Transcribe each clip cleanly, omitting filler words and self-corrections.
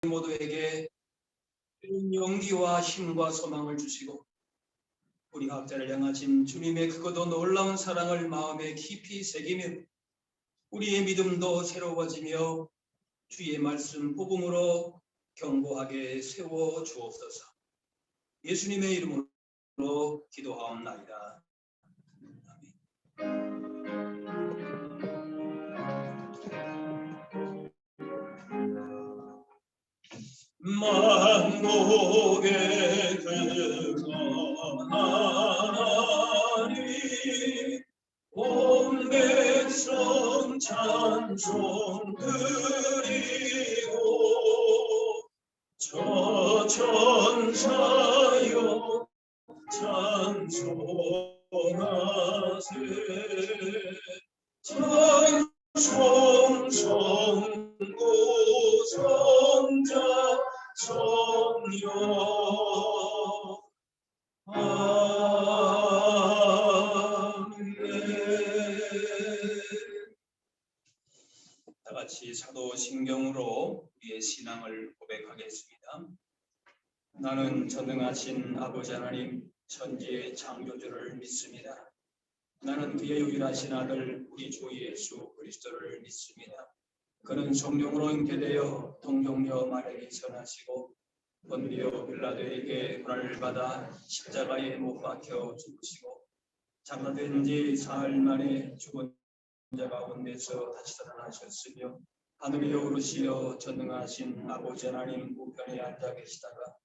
모두에게 용기와 힘과 소망을 주시고 우리 각자를 향하신 주님의 크고도 놀라운 사랑을 마음에 깊이 새기며 우리의 믿음도 새로워지며 주의 말씀 복음으로 견고하게 세워 주옵소서. 예수님의 이름으로 기도하옵나이다. 만국의 근원하나님 온 백성 찬송 드리고 저 천사여 찬송하세 찬송 성구 성자 성령 아멘. 다같이 사도신경으로 우리의 신앙을 고백하겠습니다. 나는 전능하신 아버지 하나님 천지의 창조주를 믿습니다. 나는 그의 유일하신 아들 우리 주 예수 그리스도를 믿습니다. 그는 성령으로 잉태되어 동정녀 마리아에게 전하시고 본디오 빌라도에게 고난을 받아 십자가에 못 박혀 죽으시고 장사된 지 사흘 만에 죽은 자 가운데서 다시 살아나셨으며 하늘에 오르시어 전능하신 아버지 하나님 우편에 앉아 계시다가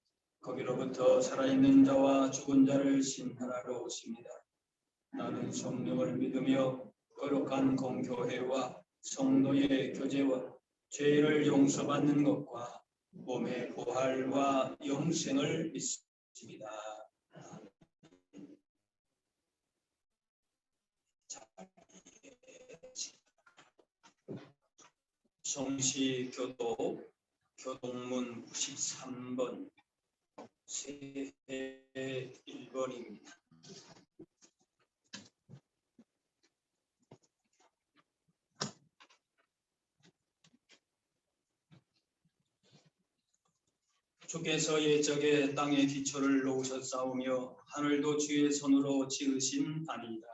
거기로부터 살아있는 자와 죽은 자를 심판하러 오십니다. 나는 성령을 믿으며 거룩한 공교회와 성도의 교제와 죄를 용서받는 것과 몸의 부활과 영생을 믿습니다. 성시교도 교동문 93번 세 1번입니다. 주께서 옛적에 땅의 기초를 놓으셨사오며 하늘도 주의 손으로 지으신 아니이다.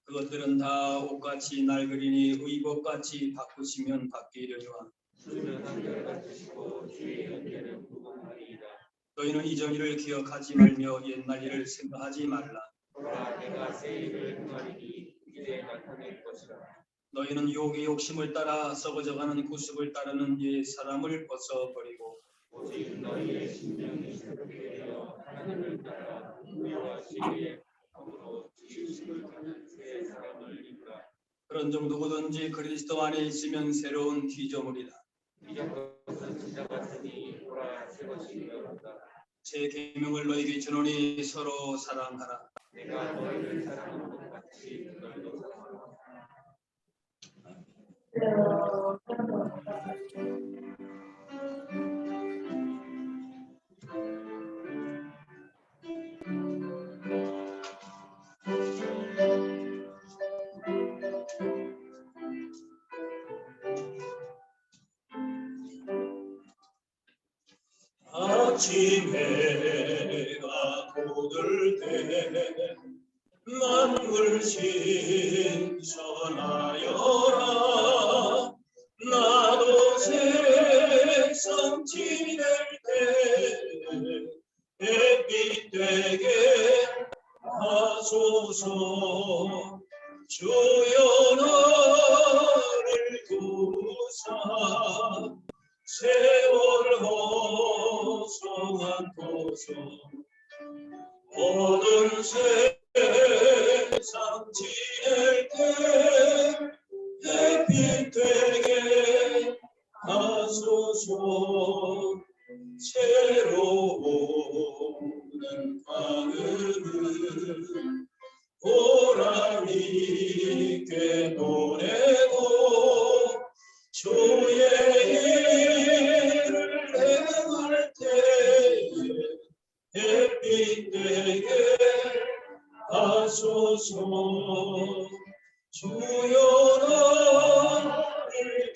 그것들은 다 옷같이 낡으리니 의복같이 바꾸시면 바뀌려니와 너희는 이전 일을 기억하지 말며 옛날 일을 생각하지 말라. 내가 새 일을 행하리니 이제 나타낼 것이라. 너희는 유혹의 욕심을 따라 썩어져가는 구습을 따르는 옛 사람을 벗어버리고 오직 너희의 심령이 새롭게 되어 하나님을 따라 은혜와 지혜의 영으로 지으심을 받는 새 사람을 입으라. 그런 종 누구든지 그리스도 안에 있으면 새로운 피조물이다. 이전 것은 지나갔으니 보라 새 것이 되었다. 제 계명을 너희에게 주노니 서로 사랑하라. 내가 너희를 사랑한 것 같이 너희도 사랑하라. 아침 해가 고들 때 만물 신선하여라. 나도 세상 지낼 때 햇빛 되게 하소서. 주여 나를 구사 세월 허송한 도서 모든 세상 지낼 때 햇빛 되게 하소서. 새로운 마음을 보람 있게 노래고 주의 일을 행할 때 햇빛 되게 하소서. 주여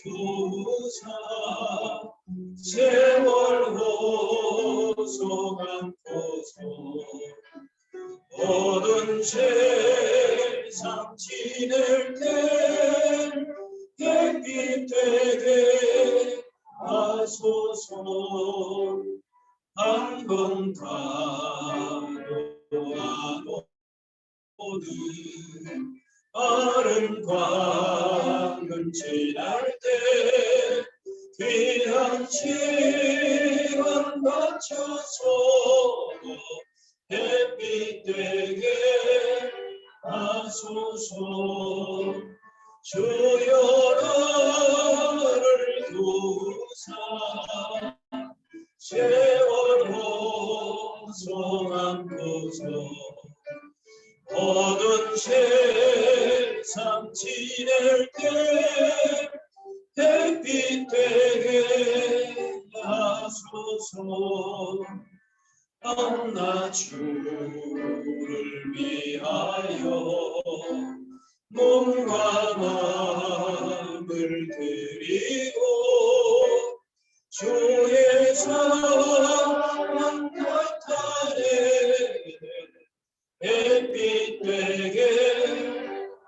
도우사 세월 호소 감고서 모든 세상 지낼 때 햇빛 되게 하소서 한번 가로하노니 빠른 광은 지날 때 귀한 시간 바쳐서 햇빛 되게 하소서 주여 나를 도우사 세월 호소함고서 모든 세상 지낼 때 햇빛 되게 하소서 나 주를 위하여 몸과 마음을 드리고 주의 사랑 나타내 햇빛 되게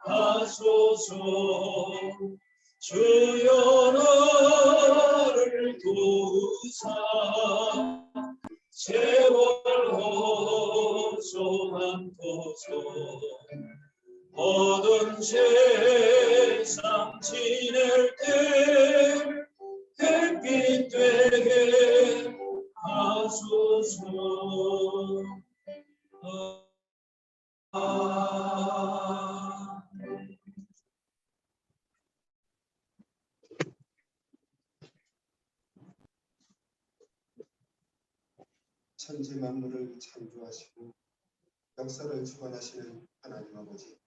하소서 주여 나를 도우사 세월 호소함고서 모든 세상 지낼 때 햇빛 되게 하소서 천지 만물을 창조하시고 역사를 주관하시는 하나님 아버지,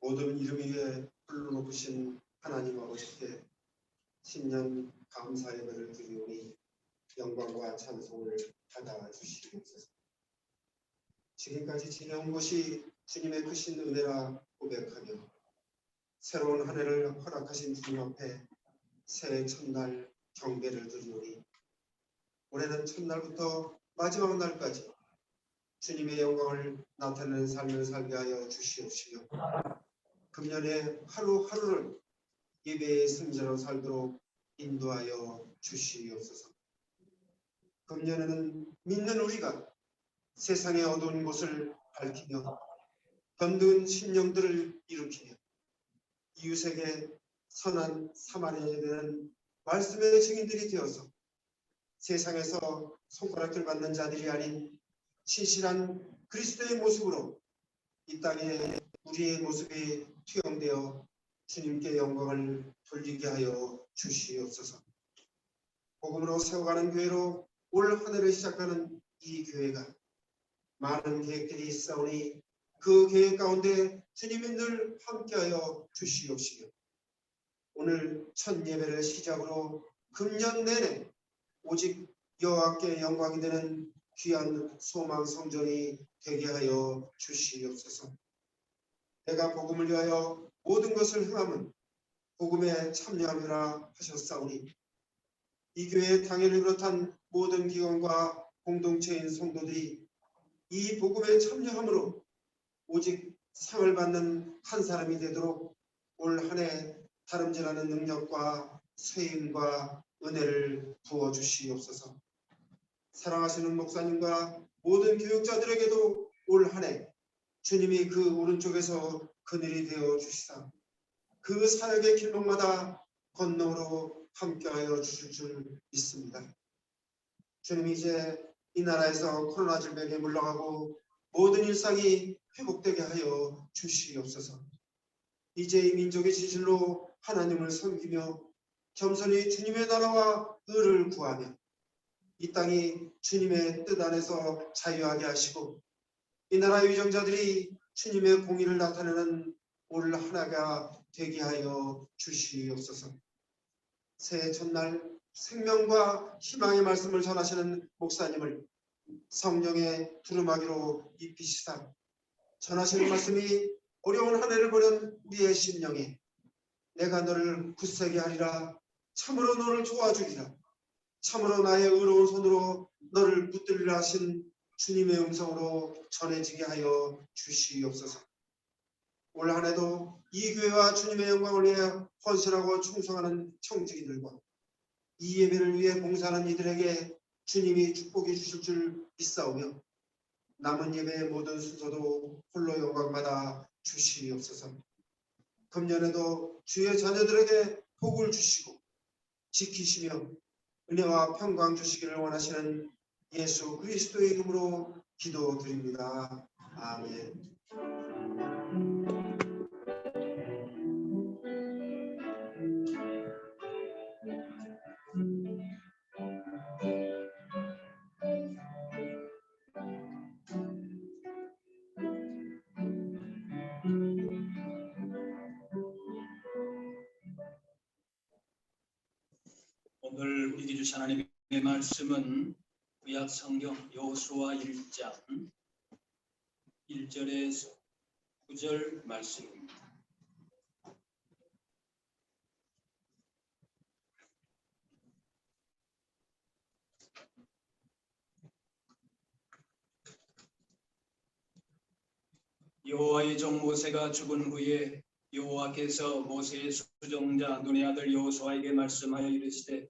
모든 이름 위에 홀로 높으신 하나님 아버지께 신년 감사 예배를 드리오니 영광과 찬송을 받아 주시옵소서. 지금까지 지내온 것이 주님의 크신 은혜라 고백하며 새로운 한 해를 허락하신 주님 앞에 새해 첫날 경배를 드리오니 올해는 첫날부터 마지막 날까지 주님의 영광을 나타내는 삶을 살게 하여 주시옵시며 금년에 하루하루를 예배의 승자로 살도록 인도하여 주시옵소서. 금년에는 믿는 우리가 세상의 어두운 곳을 밝히며 견든 심령들을 일으키며 이웃에게 선한 사마리아인이 되는 말씀의 증인들이 되어서 세상에서 손가락질 받는 자들이 아닌 신실한 그리스도의 모습으로 이 땅에 우리의 모습이 투영되어 주님께 영광을 돌리게 하여 주시옵소서. 복음으로 세워가는 교회로 올 한 해를 시작하는 이 교회가 많은 계획들이 있사오니 그 계획 가운데 주님이 늘 함께하여 주시옵시며 오늘 첫 예배를 시작으로 금년 내내 오직 여호와께 영광이 되는 귀한 소망 성전이 되게 하여 주시옵소서. 내가 복음을 위하여 모든 것을 행함은 복음에 참여함이라 하셨사오니 이 교회의 당회를 비롯한 모든 기관과 공동체인 성도들이 이 복음에 참여함으로 오직 상을 받는 한 사람이 되도록 올 한 해 다름질하는 능력과 세임과 은혜를 부어주시옵소서. 사랑하시는 목사님과 모든 교육자들에게도 올 한 해 주님이 그 오른쪽에서 그늘이 되어 주시사 그 사역의 길목마다 건너로 함께하여 주실 줄 믿습니다. 주님이 이제 이 나라에서 코로나 질병에 물러가고 모든 일상이 회복되게 하여 주시옵소서. 이제 이 민족의 진실로 하나님을 섬기며 겸손히 주님의 나라와 의를 구하며 이 땅이 주님의 뜻 안에서 자유하게 하시고 이 나라의 위정자들이 주님의 공의를 나타내는 올 하나가 되게 하여 주시옵소서. 새해 첫날 생명과 희망의 말씀을 전하시는 목사님을 성령의 두루마기로 입히시사 전하시는 말씀이 어려운 한 해를 보낸 우리의 심령에 내가 너를 굳세게 하리라. 참으로 너를 도와주리라. 참으로 나의 의로운 손으로 너를 붙들리라 하신 주님의 음성으로 전해지게 하여 주시옵소서. 올 한 해도 이 교회와 주님의 영광을 위해 헌신하고 충성하는 청지기들과 이 예배를 위해 봉사하는 이들에게 주님이 축복해 주실 줄 믿사오며 남은 예배의 모든 순서도 홀로 영광받아 주시옵소서. 금년에도 주의 자녀들에게 복을 주시고 지키시며 은혜와 평강 주시기를 원하시는 예수 그리스도의 이름으로 기도드립니다. 아멘. 오늘 우리에게 주신 하나님의 말씀은 구약 성경 여호수아 1장 1절에서 9절 말씀입니다. 여호와의 종 모세가 죽은 후에 여호와께서 모세의 수종자 눈의 아들 여호수아에게 말씀하여 이르시되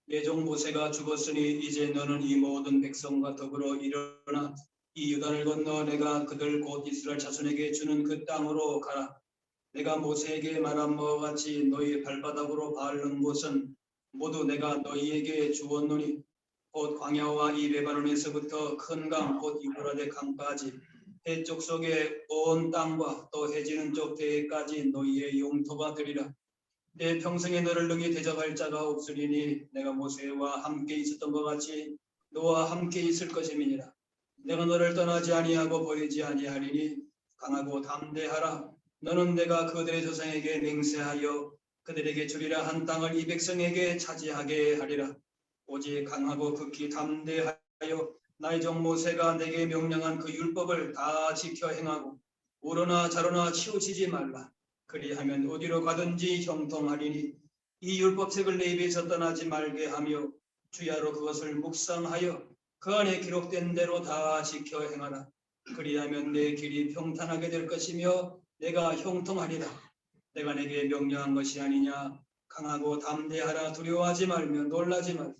내 종 모세가 죽었으니 이제 너는 이 모든 백성과 더불어 일어나 이 유단을 건너 내가 그들 곧 이스라엘 자손에게 주는 그 땅으로 가라. 내가 모세에게 말한 바와 같이 너희 발바닥으로 밟는 곳은 모두 내가 너희에게 주었노니 곧 광야와 이 레바논에서부터 큰 강 곧 유브라데 강까지 해쪽 속의 온 땅과 또 해지는 쪽 대해까지 너희의 영토가 되리라. 내 평생에 너를 능히 대적할 자가 없으리니 내가 모세와 함께 있었던 것 같이 너와 함께 있을 것임이니라. 내가 너를 떠나지 아니하고 버리지 아니하리니 강하고 담대하라. 너는 내가 그들의 조상에게 맹세하여 그들에게 주리라 한 땅을 이 백성에게 차지하게 하리라. 오직 강하고 극히 담대하여 나의 종 모세가 내게 명령한 그 율법을 다 지켜 행하고 우러나 좌로나 치우치지 말라. 그리하면 어디로 가든지 형통하리니 이 율법책을 내 입에서 떠나지 말게 하며 주야로 그것을 묵상하여 그 안에 기록된 대로 다 지켜 행하라. 그리하면 내 길이 평탄하게 될 것이며 내가 형통하리라. 내가 내게 명령한 것이 아니냐. 강하고 담대하라. 두려워하지 말며 놀라지 말라.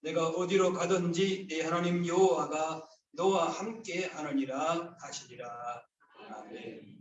내가 어디로 가든지 네 하나님 여호와가 너와 함께 하느니라 하시리라. 아멘.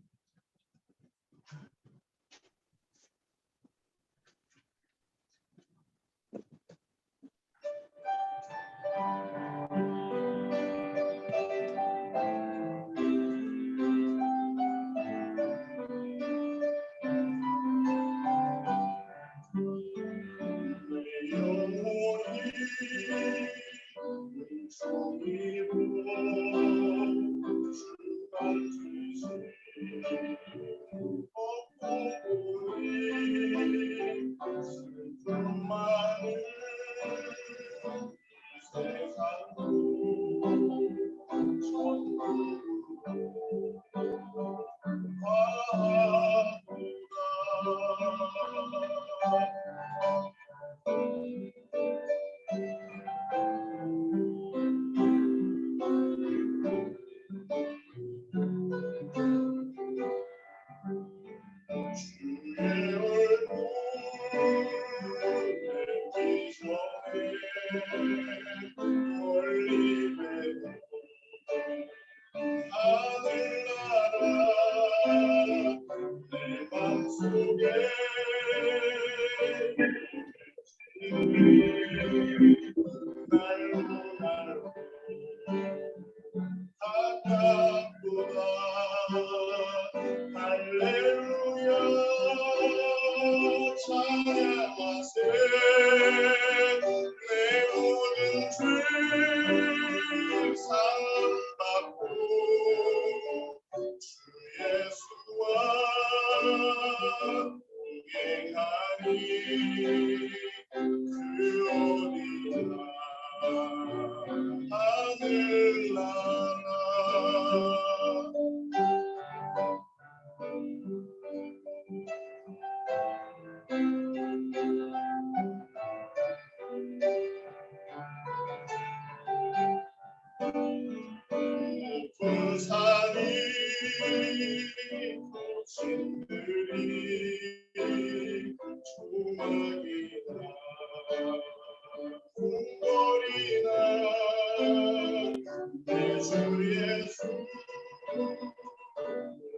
내 주 예수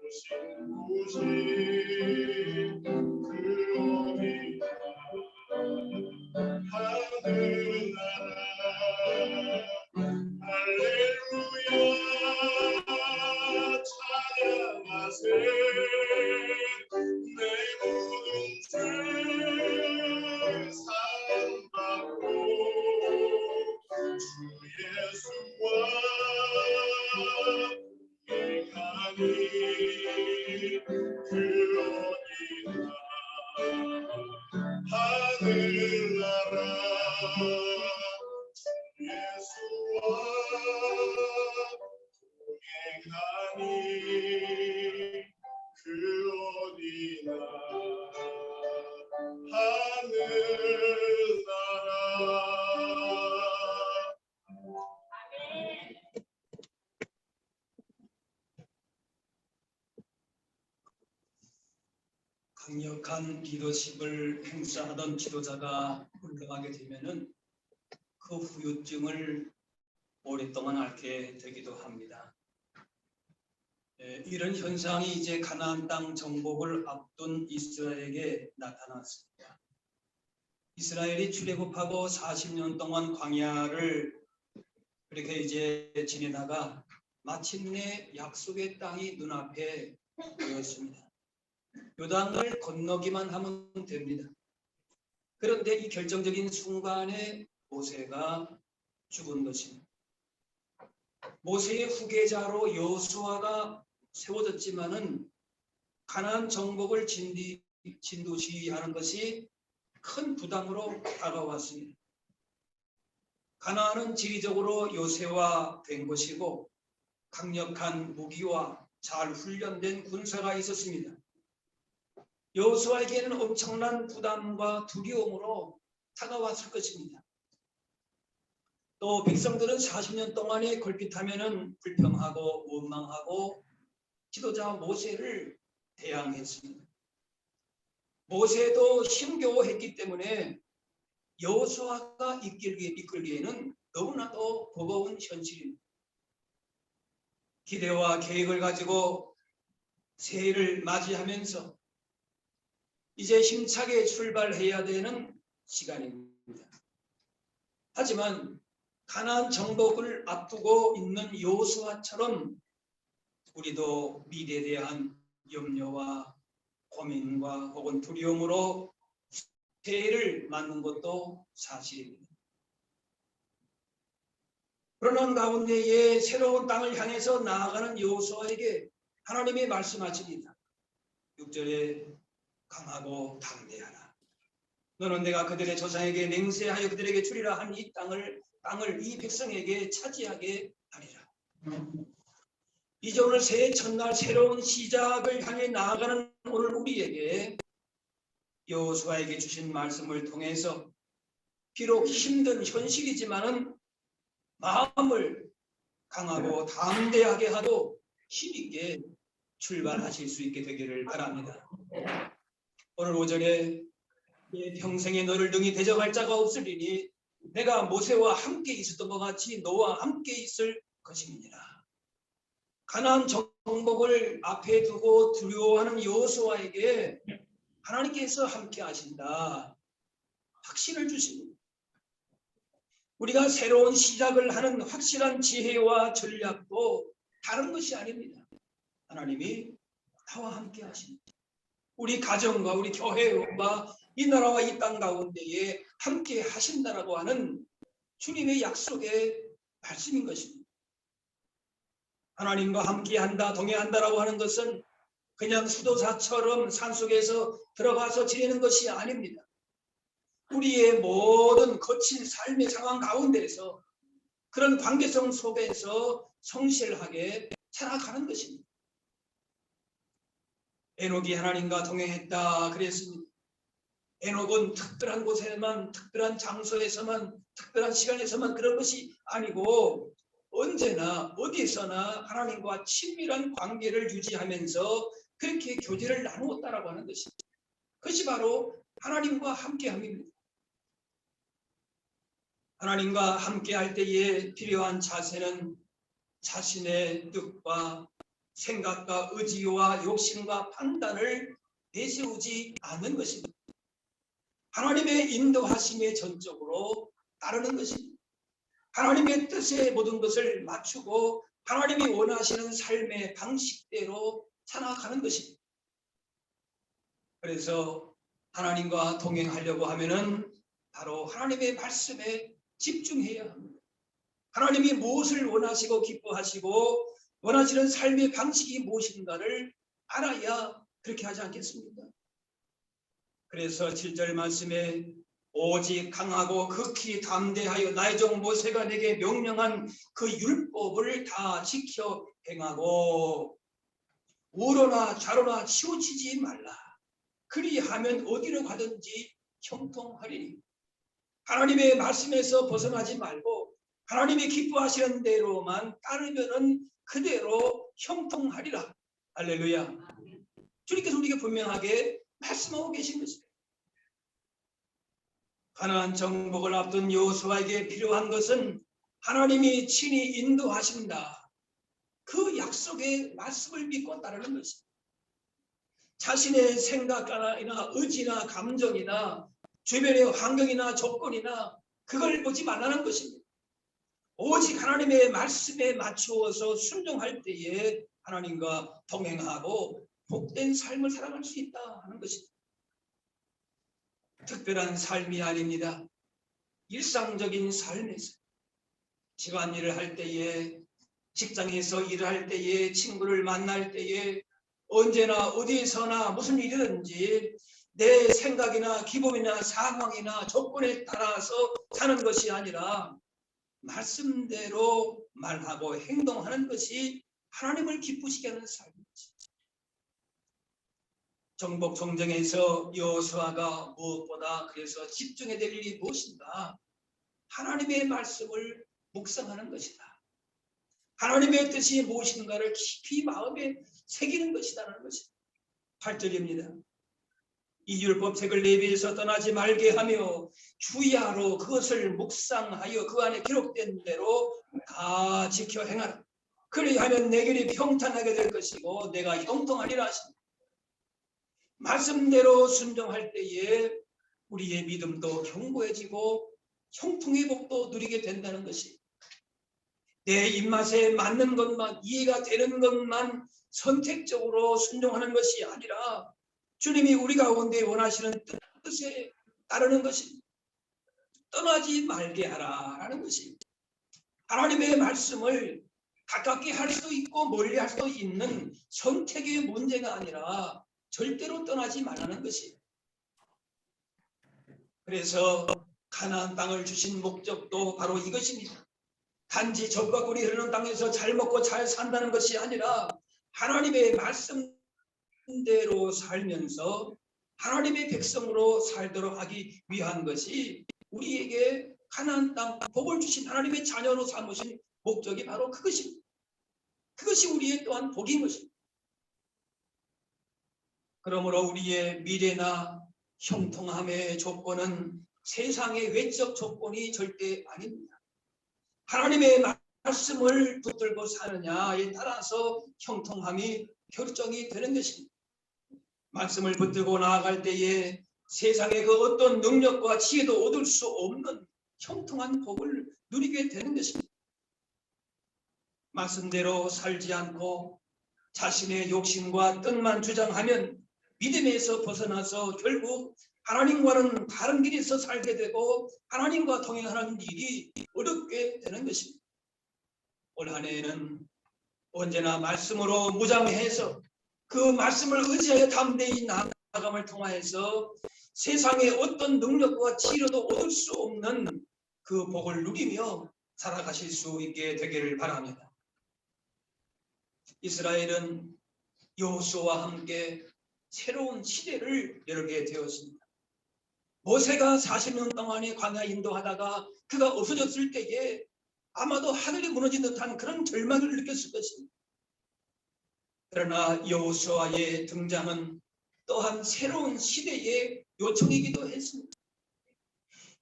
오신 곳이 그러니까 하늘나라 할렐루야 찬양하세 내 모든 죄 사함받고 주 예수와 행하니 그러니까 하늘나라 주 예수와 행하니 그러니까 하늘나라. 강력한 리더십을 행사하던 지도자가 물러가게 되면은 그 후유증을 오랫동안 앓게 되기도 합니다. 이런 현상이 이제 가나안 땅 정복을 앞둔 이스라엘에게 나타났습니다. 이스라엘이 출애굽하고 40년 동안 광야를 그렇게 이제 지내다가 마침내 약속의 땅이 눈앞에 보였습니다. 요단을 건너기만 하면 됩니다. 그런데 이 결정적인 순간에 모세가 죽은 것입니다. 모세의 후계자로 여호수아가 세워졌지만은 가나안 정복을 진두지휘하는 것이 큰 부담으로 다가왔습니다. 가나안은 지리적으로 요새화된 것이고 강력한 무기와 잘 훈련된 군사가 있었습니다. 여호수아에게는 엄청난 부담과 두려움으로 다가왔을 것입니다. 또 백성들은 40년 동안에 걸핏하면은 불평하고 원망하고 지도자 모세를 대항했습니다. 모세도 힘겨워했기 때문에 여호수아가 이끌기에는 너무나도 버거운 현실입니다. 기대와 계획을 가지고 새해를 맞이하면서 이제 힘차게 출발해야 되는 시간입니다. 하지만 가나안 정복을 앞두고 있는 여호수아처럼 우리도 미래에 대한 염려와 고민과 혹은 두려움으로 새해를 맞는 것도 사실입니다. 그러는 가운데에 새로운 땅을 향해서 나아가는 여호수아에게 하나님이 말씀하십니다. 6절에 강하고 담대하라. 너는 내가 그들의 조상에게 맹세하여 그들에게 주리라 한 이 땅을 이 백성에게 차지하게 하리라. 이제 오늘 새해 첫날 새로운 시작을 향해 나아가는 오늘 우리에게 여호수아에게 주신 말씀을 통해서 비록 힘든 현실이지만은 마음을 강하고 담대하게 하고 힘있게 출발하실 수 있게 되기를 바랍니다. 오늘 오전에 내 평생에 너를 능히 대적할 자가 없으리니 내가 모세와 함께 있었던 것 같이 너와 함께 있을 것임이니라. 가나안 정복을 앞에 두고 두려워하는 여호수아에게 하나님께서 함께 하신다. 확신을 주십니다. 우리가 새로운 시작을 하는 확실한 지혜와 전략도 다른 것이 아닙니다. 하나님이 나와 함께 하십니다. 우리 가정과 우리 교회와 이 나라와 이 땅 가운데에 함께 하신다라고 하는 주님의 약속의 말씀인 것입니다. 하나님과 함께 한다, 동행한다라고 하는 것은 그냥 수도사처럼 산속에서 들어가서 지내는 것이 아닙니다. 우리의 모든 거친 삶의 상황 가운데에서 그런 관계성 속에서 성실하게 살아가는 것입니다. 에녹이 하나님과 동행했다 그랬습니다. 에녹은 특별한 곳에만, 특별한 장소에서만, 특별한 시간에서만 그런 것이 아니고 언제나 어디서나 하나님과 친밀한 관계를 유지하면서 그렇게 교제를 나누었다라고 하는 것입니다. 그것이 바로 하나님과 함께함입니다. 하나님과 함께할 때에 필요한 자세는 자신의 뜻과 생각과 의지와 욕심과 판단을 내세우지 않는 것입니다. 하나님의 인도하심에 전적으로 따르는 것입니다. 하나님의 뜻에 모든 것을 맞추고 하나님이 원하시는 삶의 방식대로 살아가는 것입니다. 그래서 하나님과 동행하려고 하면은 바로 하나님의 말씀에 집중해야 합니다. 하나님이 무엇을 원하시고 기뻐하시고 원하시는 삶의 방식이 무엇인가를 알아야 그렇게 하지 않겠습니까? 그래서 7절 말씀에 오직 강하고 극히 담대하여 나의 종 모세가 내게 명령한 그 율법을 다 지켜 행하고 우로나 좌로나 치우치지 말라. 그리하면 어디로 가든지 형통하리니. 하나님의 말씀에서 벗어나지 말고 하나님이 기뻐하시는 대로만 따르면은 그대로 형통하리라. 할렐루야. 주님께서 우리에게 분명하게 말씀하고 계신 것입니다. 가나안 정복을 앞둔 여호수아에게 필요한 것은 하나님이 친히 인도하신다. 그 약속의 말씀을 믿고 따르는 것입니다. 자신의 생각이나 의지나 감정이나 주변의 환경이나 조건이나 그걸 보지 말라는 것입니다. 오직 하나님의 말씀에 맞추어서 순종할 때에 하나님과 동행하고 복된 삶을 살아갈 수 있다 하는 것입니다. 특별한 삶이 아닙니다. 일상적인 삶에서 집안일을 할 때에 직장에서 일을 할 때에 친구를 만날 때에 언제나 어디서나 무슨 일이든지 내 생각이나 기분이나 상황이나 조건에 따라서 사는 것이 아니라 말씀대로 말하고 행동하는 것이 하나님을 기쁘시게 하는 삶입니다. 정복 정정에서 여호수아가 무엇보다 그래서 집중해야 될 일이 무엇인가? 하나님의 말씀을 묵상하는 것이다. 하나님의 뜻이 무엇인가를 깊이 마음에 새기는 것이라는 것입니다. 8절입니다. 이 율법책을 내 입에서 떠나지 말게 하며 주야로 그것을 묵상하여 그 안에 기록된 대로 다 지켜 행하라. 그리하면 내 길이 평탄하게 될 것이고 내가 형통하리라 하십니다. 말씀대로 순종할 때에 우리의 믿음도 견고해지고 형통의 복도 누리게 된다는 것이 내 입맛에 맞는 것만 이해가 되는 것만 선택적으로 순종하는 것이 아니라 주님이 우리 가운데 원하시는 뜻에 따르는 것입니다. 떠나지 말게 하라라는 것입니다. 하나님의 말씀을 가깝게 할 수도 있고 멀리 할 수도 있는 선택의 문제가 아니라 절대로 떠나지 말라는 것이에요. 그래서 가나안 땅을 주신 목적도 바로 이것입니다. 단지 젖과 꿀이 흐르는 땅에서 잘 먹고 잘 산다는 것이 아니라 하나님의 말씀대로 살면서 하나님의 백성으로 살도록 하기 위한 것이 우리에게 가나안 땅 복을 주신 하나님의 자녀로 삼으신 목적이 바로 그것입니다. 그것이 우리의 또한 복인 것입니다. 그러므로 우리의 미래나 형통함의 조건은 세상의 외적 조건이 절대 아닙니다. 하나님의 말씀을 붙들고 사느냐에 따라서 형통함이 결정이 되는 것입니다. 말씀을 붙들고 나아갈 때에 세상의 그 어떤 능력과 지혜도 얻을 수 없는 형통한 복을 누리게 되는 것입니다. 말씀대로 살지 않고 자신의 욕심과 뜻만 주장하면 믿음에서 벗어나서 결국 하나님과는 다른 길에서 살게 되고 하나님과 동행하는 일이 어렵게 되는 것입니다. 올 한 해에는 언제나 말씀으로 무장해서 그 말씀을 의지하여 담대히 나아감을 통하여서 세상의 어떤 능력과 치료도 얻을 수 없는 그 복을 누리며 살아가실 수 있게 되기를 바랍니다. 이스라엘은 여호수아와 함께 새로운 시대를 열게 되었습니다. 모세가 40년 동안의 광야 인도하다가 그가 없어졌을 때에 아마도 하늘이 무너진 듯한 그런 절망을 느꼈을 것입니다. 그러나 여호수아의 등장은 또한 새로운 시대의 요청이기도 했습니다.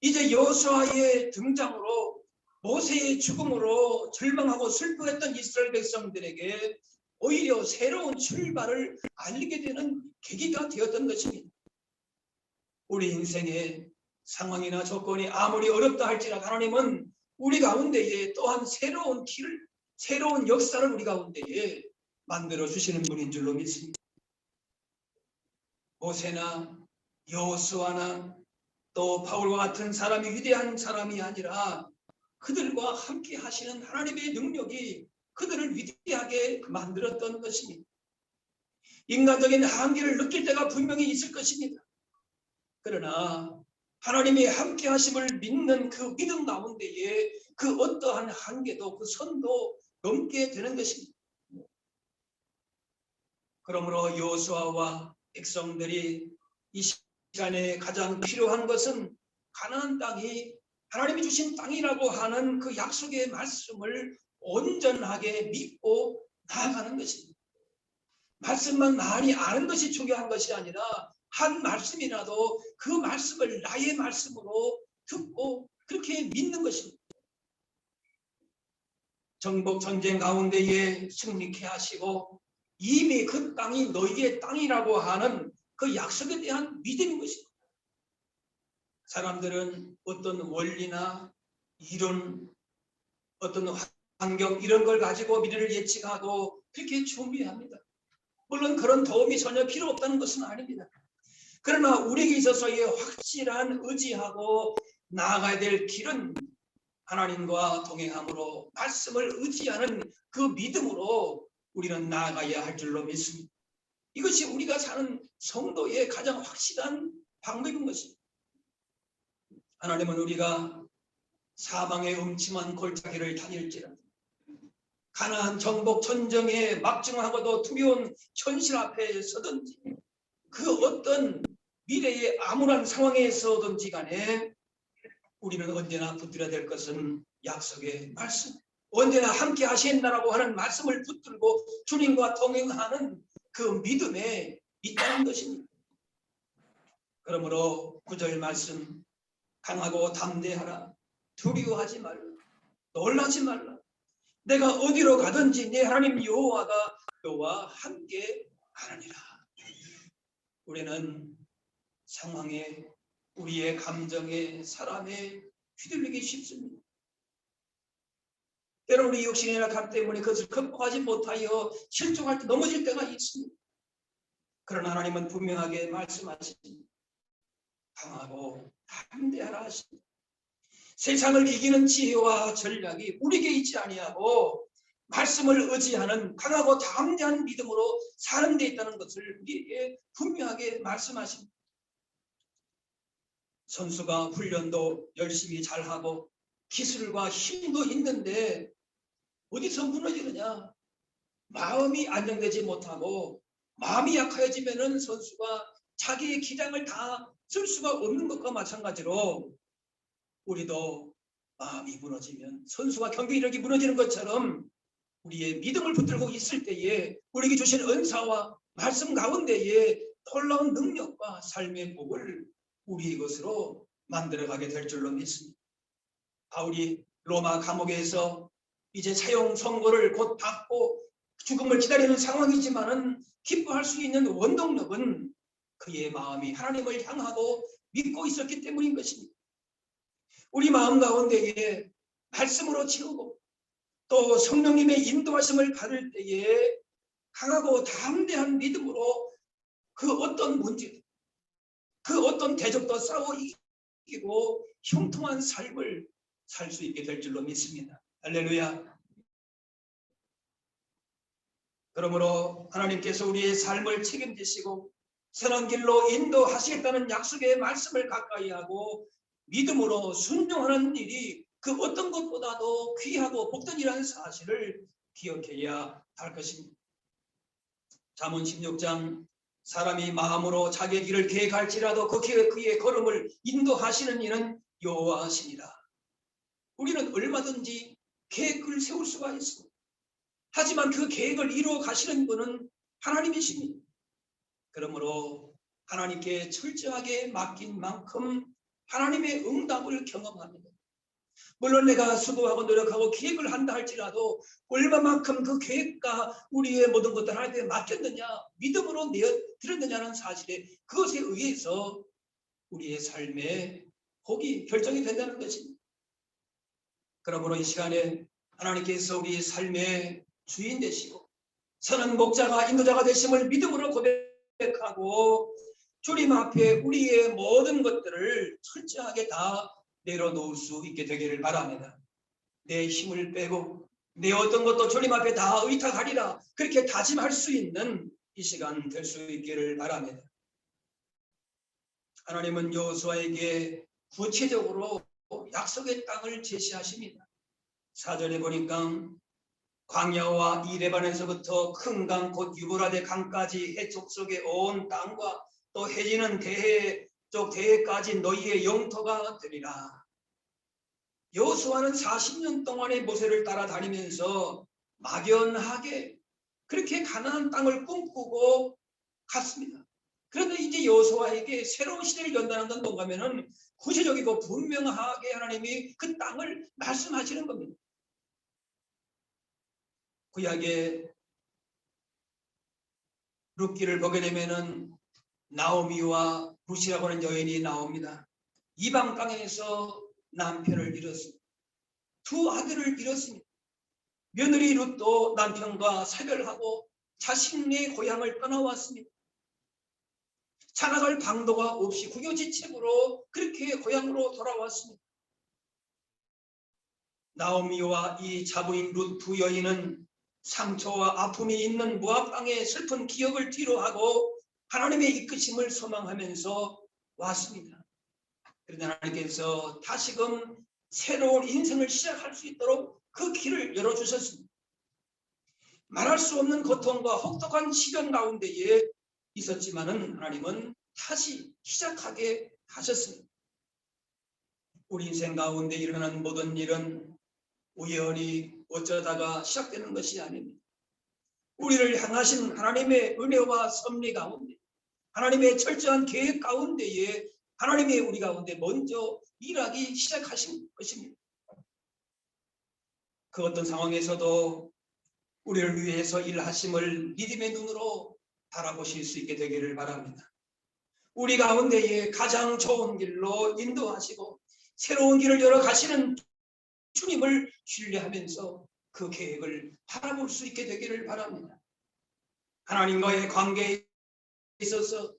이제 여호수아의 등장으로 모세의 죽음으로 절망하고 슬퍼했던 이스라엘 백성들에게 오히려 새로운 출발을 알리게 되는 계기가 되었던 것입니다. 우리 인생의 상황이나 조건이 아무리 어렵다 할지라도 하나님은 우리 가운데에 또한 새로운 길을, 새로운 역사를 우리 가운데에 만들어 주시는 분인 줄로 믿습니다. 모세나 여호수아나 또 바울과 같은 사람이 위대한 사람이 아니라 그들과 함께 하시는 하나님의 능력이 그들을 위대하게 만들었던 것입니다. 인간적인 한계를 느낄 때가 분명히 있을 것입니다. 그러나 하나님의 함께 하심을 믿는 그 믿음 가운데에 그 어떠한 한계도 그 선도 넘게 되는 것입니다. 그러므로 여호수아와 백성들이 이 시간에 가장 필요한 것은 가나안 땅이 하나님이 주신 땅이라고 하는 그 약속의 말씀을 온전하게 믿고 나아가는 것입니다. 말씀만 많이 아는 것이 중요한 것이 아니라 한 말씀이라도 그 말씀을 나의 말씀으로 듣고 그렇게 믿는 것입니다. 정복 전쟁 가운데에 승리케 하시고 이미 그 땅이 너희의 땅이라고 하는 그 약속에 대한 믿음인 것입니다. 사람들은 어떤 원리나 이론, 어떤 환경 이런 걸 가지고 미래를 예측하고 그렇게 준비합니다. 물론 그런 도움이 전혀 필요 없다는 것은 아닙니다. 그러나 우리에게 있어서의 확실한 의지하고 나아가야 될 길은 하나님과 동행함으로 말씀을 의지하는 그 믿음으로 우리는 나아가야 할 줄로 믿습니다. 이것이 우리가 사는 성도의 가장 확실한 방법인 것입니다. 하나님은 우리가 사방의 음침한 골짜기를 다닐지라도 가나안 정복 전쟁에 막중하고도 두려운 현실 앞에 서든지 그 어떤 미래의 암울한 상황에서든지 간에 우리는 언제나 붙들어야 될 것은 약속의 말씀, 언제나 함께 하신다라고 하는 말씀을 붙들고 주님과 동행하는 그 믿음에 있다는 것입니다. 그러므로 9절 말씀, 강하고 담대하라, 두려워하지 말라, 놀라지 말라. 내가 어디로 가든지 내 하나님 여호와가 너와 함께 하느니라. 우리는 상황에, 우리의 감정에, 사람에 휘둘리기 쉽습니다. 때로는 우리 육신의 약함 때문에 그것을 극복하지 못하여 실족할 때 넘어질 때가 있습니다. 그러나 하나님은 분명하게 말씀하십니다. 강하고 담대하라 하십니다. 세상을 이기는 지혜와 전략이 우리에게 있지 아니하고 말씀을 의지하는 강하고 담대한 믿음으로 사는 데 있다는 것을 우리에게 분명하게 말씀하십니다. 선수가 훈련도 열심히 잘하고 기술과 힘도 있는데 어디서 무너지느냐? 마음이 안정되지 못하고 마음이 약해지면은 선수가 자기의 기량을 다 쓸 수가 없는 것과 마찬가지로 우리도 마음이 무너지면 선수가 경기 이력이 무너지는 것처럼 우리의 믿음을 붙들고 있을 때에 우리에게 주신 은사와 말씀 가운데에 놀라운 능력과 삶의 복을 우리의 것으로 만들어가게 될 줄로 믿습니다. 바울이 로마 감옥에서 이제 사형 선고를 곧 받고 죽음을 기다리는 상황이지만은 기뻐할 수 있는 원동력은 그의 마음이 하나님을 향하고 믿고 있었기 때문인 것입니다. 우리 마음 가운데에 말씀으로 채우고 또 성령님의 인도하심을 받을 때에 강하고 담대한 믿음으로 그 어떤 문제, 그 어떤 대적도 싸워 이기고 형통한 삶을 살 수 있게 될 줄로 믿습니다. 할렐루야. 그러므로 하나님께서 우리의 삶을 책임지시고 선한 길로 인도하시겠다는 약속의 말씀을 가까이 하고 믿음으로 순종하는 일이 그 어떤 것보다도 귀하고 복된 일이라는 사실을 기억해야 할 것입니다. 잠언 16장 사람이 마음으로 자기의 길을 계획할지라도 그의 걸음을 인도하시는 이는 여호와시니라. 우리는 얼마든지 계획을 세울 수가 있습니다. 하지만 그 계획을 이루어 가시는 분은 하나님이십니다. 그러므로 하나님께 철저하게 맡긴 만큼 하나님의 응답을 경험합니다. 물론 내가 수고하고 노력하고 계획을 한다 할지라도 얼마만큼 그 계획과 우리의 모든 것들 하나님께 맡겼느냐, 믿음으로 내어드렸느냐는 사실에 그것에 의해서 우리의 삶의 복이 결정이 된다는 것입니다. 그러므로 이 시간에 하나님께서 우리 삶의 주인 되시고 선한 목자가 인도자가 되심을 믿음으로 고백하고 주님 앞에 우리의 모든 것들을 철저하게 다 내려놓을 수 있게 되기를 바랍니다. 내 힘을 빼고 내 어떤 것도 주님 앞에 다 의탁하리라 그렇게 다짐할 수 있는 이 시간 될 수 있기를 바랍니다. 하나님은 여호수아에게 구체적으로 약속의 땅을 제시하십니다. 4절에 보니까 광야와 이레반에서부터 큰 강 곧 유브라데 강까지 해쪽 속에 온 땅과 또 해지는 대해 쪽 대해까지 너희의 영토가 되리라. 여호수아는 40년 동안의 모세를 따라다니면서 막연하게 그렇게 가나안 땅을 꿈꾸고 갔습니다. 그런데 이제 여호수아에게 새로운 시대를 연다는 건 뭔가 하면은 구체적이고 분명하게 하나님이 그 땅을 말씀하시는 겁니다. 구약의 룻기를 보게 되면은 나오미와 룻이라고 하는 여인이 나옵니다. 이방 땅에서 남편을 잃었습니다. 두 아들을 잃었습니다. 며느리 룻도 남편과 사별하고 자신의 고향을 떠나왔습니다. 자나갈 방도가 없이 구교지책으로 그렇게 고향으로 돌아왔습니다. 나오미와 이 자부인 룻 두 여인은 상처와 아픔이 있는 모압 땅의 슬픈 기억을 뒤로하고 하나님의 이끄심을 소망하면서 왔습니다. 그런데 하나님께서 다시금 새로운 인생을 시작할 수 있도록 그 길을 열어주셨습니다. 말할 수 없는 고통과 혹독한 시련 가운데에 있었지만은 하나님은 다시 시작하게 하셨습니다. 우리 인생 가운데 일어나는 모든 일은 우연히 어쩌다가 시작되는 것이 아닙니다. 우리를 향하신 하나님의 은혜와 섭리 가운데 하나님의 철저한 계획 가운데에 하나님의 우리 가운데 먼저 일하기 시작하신 것입니다. 그 어떤 상황에서도 우리를 위해서 일하심을 믿음의 눈으로 바라보실 수 있게 되기를 바랍니다. 우리 가운데에 가장 좋은 길로 인도하시고 새로운 길을 열어 가시는 주님을 신뢰하면서 그 계획을 바라볼 수 있게 되기를 바랍니다. 하나님과의 관계에 있어서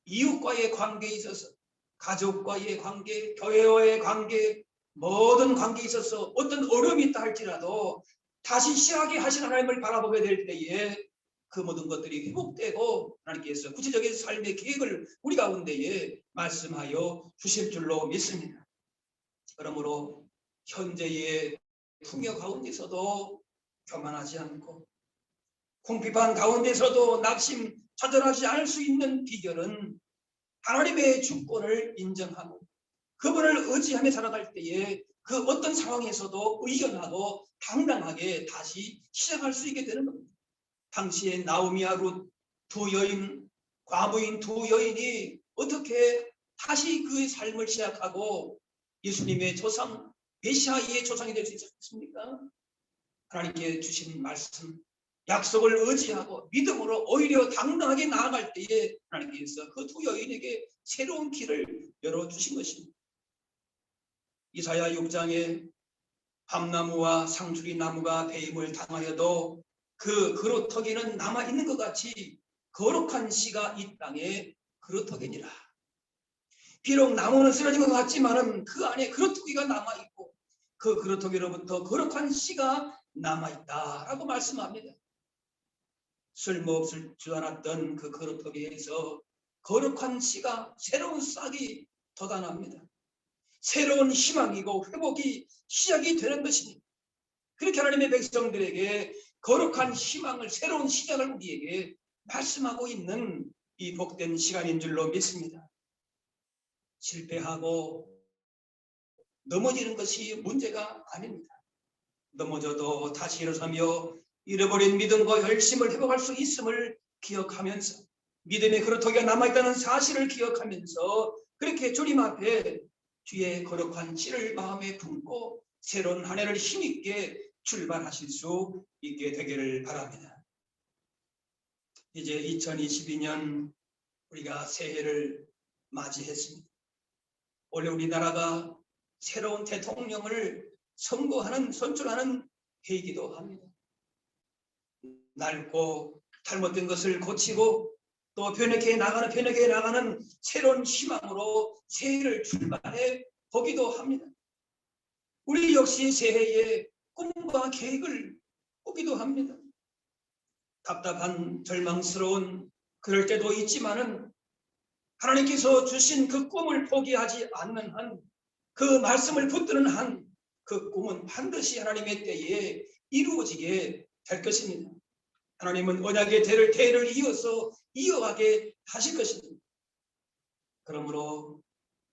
이웃과의 관계에 있어서 가족과의 관계, 교회와의 관계, 모든 관계에 있어서 어떤 어려움이 있다 할지라도 다시 시작하게 하신 하나님을 바라보게 될 때에 그 모든 것들이 회복되고 하나님께서 구체적인 삶의 계획을 우리 가운데에 말씀하여 주실 줄로 믿습니다. 그러므로 현재의 풍요 가운데서도 교만하지 않고 궁핍한 가운데서도 낙심 좌절하지 않을 수 있는 비결은 하나님의 주권을 인정하고 그분을 의지하며 살아갈 때에 그 어떤 상황에서도 의연하고 당당하게 다시 시작할 수 있게 되는 겁니다. 당시에 나오미와 룻 두 여인, 과부인 두 여인이 어떻게 다시 그 삶을 시작하고 예수님의 조상, 메시아의 조상이 될 수 있었습니까? 하나님께 주신 말씀, 약속을 의지하고 믿음으로 오히려 당당하게 나아갈 때에 하나님께서 그 두 여인에게 새로운 길을 열어주신 것입니다. 이사야 6장에 밤나무와 상수리 나무가 배임을 당하여도 그 그루터기는 남아있는 것 같이 거룩한 씨가 이 땅에 그루터기니라. 비록 나무는 쓰러진 것 같지만은 그 안에 그루터기가 남아있고 그 그루터기로부터 거룩한 씨가 남아있다라고 말씀합니다. 쓸모없을 줄 알았던 그 그루터기에서 거룩한 씨가 새로운 싹이 돋아납니다. 새로운 희망이고 회복이 시작이 되는 것입니다. 그렇게 하나님의 백성들에게 거룩한 희망을, 새로운 시작을 우리에게 말씀하고 있는 이 복된 시간인 줄로 믿습니다. 실패하고 넘어지는 것이 문제가 아닙니다. 넘어져도 다시 일어서며 잃어버린 믿음과 열심을 회복할 수 있음을 기억하면서 믿음의 그루터기가 남아있다는 사실을 기억하면서 그렇게 주님 앞에 주의 거룩한 씨를 마음에 품고 새로운 한 해를 힘있게 출발하실 수 있게 되기를 바랍니다. 이제 2022년 우리가 새해를 맞이했습니다. 원래 우리나라가 새로운 대통령을 선출하는 해이기도 합니다. 낡고 잘못된 것을 고치고 또 변혁해 나가는 새로운 희망으로 새해를 출발해 보기도 합니다. 우리 역시 새해에 꿈과 계획을 꾸기도 합니다. 답답한 절망스러운 그럴 때도 있지만은 하나님께서 주신 그 꿈을 포기하지 않는 한, 그 말씀을 붙드는 한, 그 꿈은 반드시 하나님의 때에 이루어지게 될 것입니다. 하나님은 언약의 대를 이어가게 하실 것입니다. 그러므로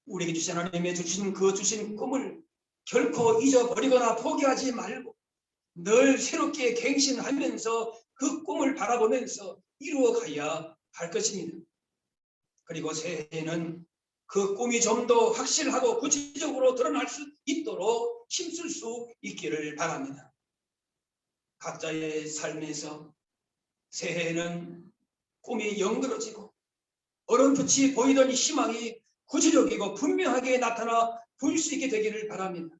우리에게 주신 하나님의 주신 꿈을 결코 잊어버리거나 포기하지 말고 늘 새롭게 갱신하면서 그 꿈을 바라보면서 이루어가야 할 것입니다. 그리고 새해에는 그 꿈이 좀 더 확실하고 구체적으로 드러날 수 있도록 힘쓸 수 있기를 바랍니다. 각자의 삶에서 새해에는 꿈이 연그러지고 어렴풋이 보이던 희망이 구체적이고 분명하게 나타나 보일 수 있게 되기를 바랍니다.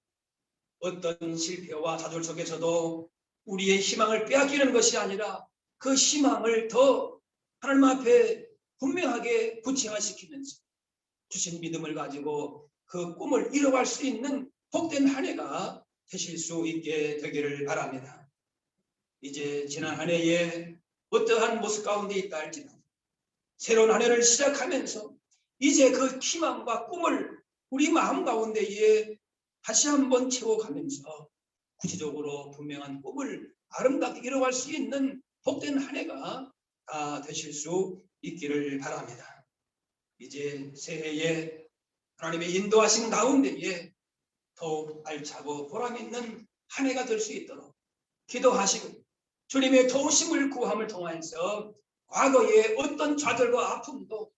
어떤 실패와 좌절 속에서도 우리의 희망을 빼앗기는 것이 아니라 그 희망을 더 하나님 앞에 분명하게 구체화시키면서 주신 믿음을 가지고 그 꿈을 이뤄갈 수 있는 복된 한 해가 되실 수 있게 되기를 바랍니다. 이제 지난 한 해에 어떠한 모습 가운데 있다 할지라도 새로운 한 해를 시작하면서 이제 그 희망과 꿈을 우리 마음 가운데에 다시 한번 채워가면서 구체적으로 분명한 꿈을 아름답게 이뤄갈 수 있는 복된 한 해가 다 되실 수 있기를 바랍니다. 이제 새해에 하나님의 인도하신 가운데에 더욱 알차고 보람있는 한 해가 될 수 있도록 기도하시고 주님의 도우심을 구함을 통해서 과거의 어떤 좌절과 아픔도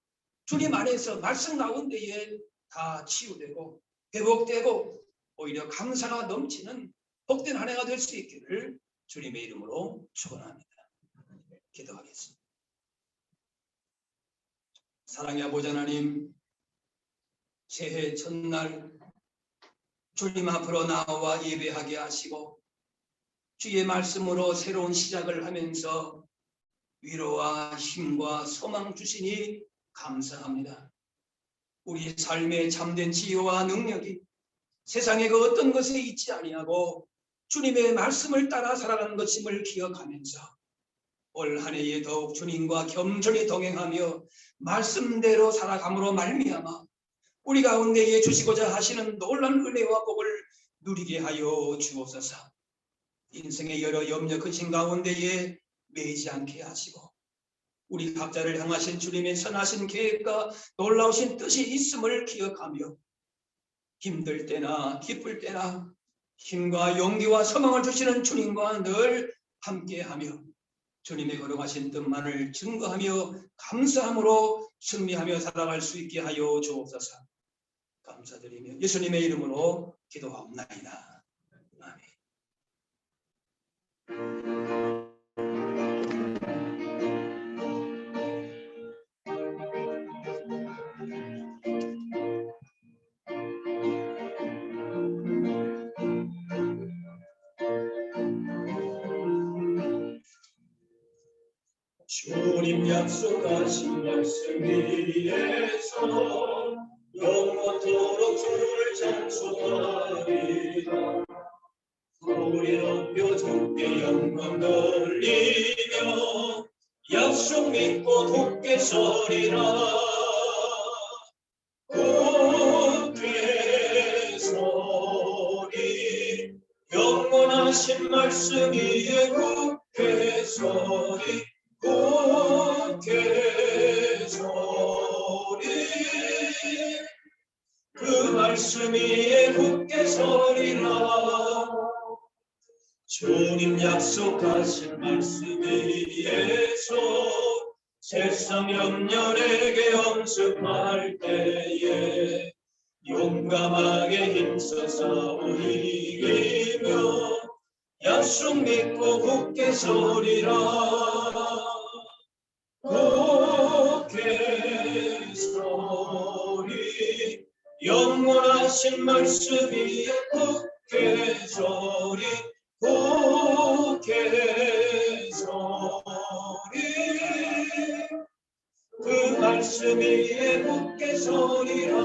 주님 안에서 말씀 가운데에 다 치유되고 회복되고 오히려 감사가 넘치는 복된 한 해가 될 수 있기를 주님의 이름으로 축원합니다. 기도하겠습니다. 사랑의 아버지 하나님, 새해 첫날 주님 앞으로 나와 예배하게 하시고 주의 말씀으로 새로운 시작을 하면서 위로와 힘과 소망 주시니 감사합니다. 우리 삶의 참된 지혜와 능력이 세상의 그 어떤 것에 있지 아니하고 주님의 말씀을 따라 살아가는 것임을 기억하면서 올 한 해에 더욱 주님과 겸손히 동행하며 말씀대로 살아감으로 말미암아 우리 가운데에 주시고자 하시는 놀라운 은혜와 복을 누리게 하여 주옵소서. 인생의 여러 염려 근심 가운데에 매이지 않게 하시고 우리 각자를 향하신 주님의 선하신 계획과 놀라우신 뜻이 있음을 기억하며 힘들 때나 기쁠 때나 힘과 용기와 소망을 주시는 주님과 늘 함께하며 주님의 거룩하신 뜻만을 증거하며 감사함으로 승리하며 살아갈 수 있게 하여 주옵소서. 감사드리며 예수님의 이름으로 기도하옵나이다. 아멘. 주님 약속하신 말씀 위에서 영원토록 주를 찬송하리라. 소리 높여 주께 영광 돌리며 약속 믿고 굳게 서리라. 굳게 서리 영원하신 말씀 위에 굳게 서리. 굳게 서리 그 말씀 위에 굳게 서리라. 주님 약속하신 말씀 위에서 세상 염려에게 엄습할 때에 용감하게 힘써 싸워 이기며 약속 믿고 굳게 서리라. 굳게 서리 영원하신 말씀 위에 굳게 서리 굳게 서리 그 말씀 위에 굳게 서리라.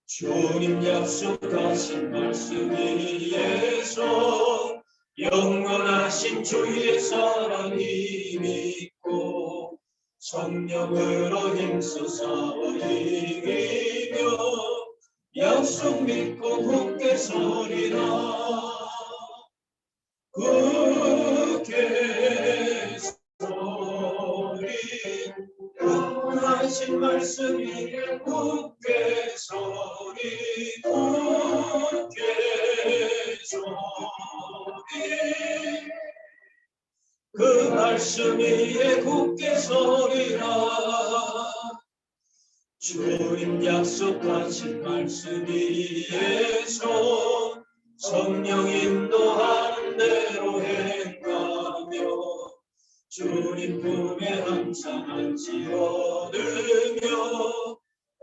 주님 약속하신 말씀 위에서 영원하신 주의 사랑이 믿고 성령으로 힘써 싸워 이기며 약속 믿고 굳게 서리라. 굳게 서리 영원하신 말씀 위에 굳게 서리 굳게 서리 그 말씀 위에 굳게 서리라. 주님 약속하신 말씀 위에서 성령 인도하는 대로 행하며 주님 품에 항상 안지 얻으며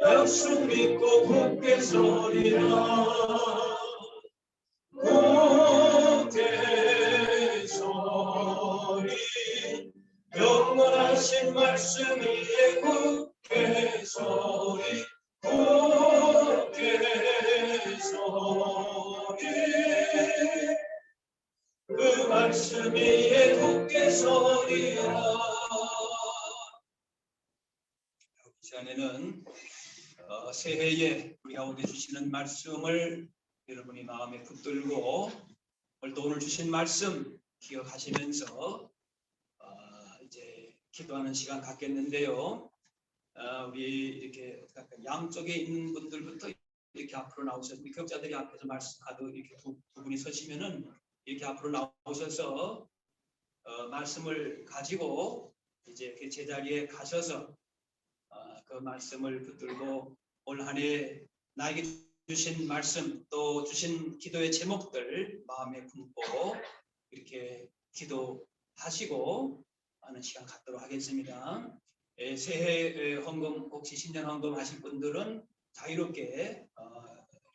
약속 믿고 굳게 서리라. 굳게 서리 영원하신 말씀 위에 굳게 서리 굳게 서리 그 말씀 위에 굳게 서리라. 이 시간에는 새해에 우리 가운데 주시는 말씀을 여러분이 마음에 붙들고 오늘 주신 말씀 기억하시면서 이제 기도하는 시간 갖겠는데요. 우리 이렇게 양쪽에 있는 분들부터 이렇게 앞으로 나오셔서 교육자들이 앞에서 말씀하도 이렇게 두 분이 서시면은 이렇게 앞으로 나오셔서 말씀을 가지고 이제 그 제자리에 가셔서 그 말씀을 붙들고 올 한 해 나에게 주신 말씀 또 주신 기도의 제목들 마음에 품고 이렇게 기도하시고 하는 시간 갖도록 하겠습니다. 새해 헌금 혹시 신년 헌금 하실 분들은 자유롭게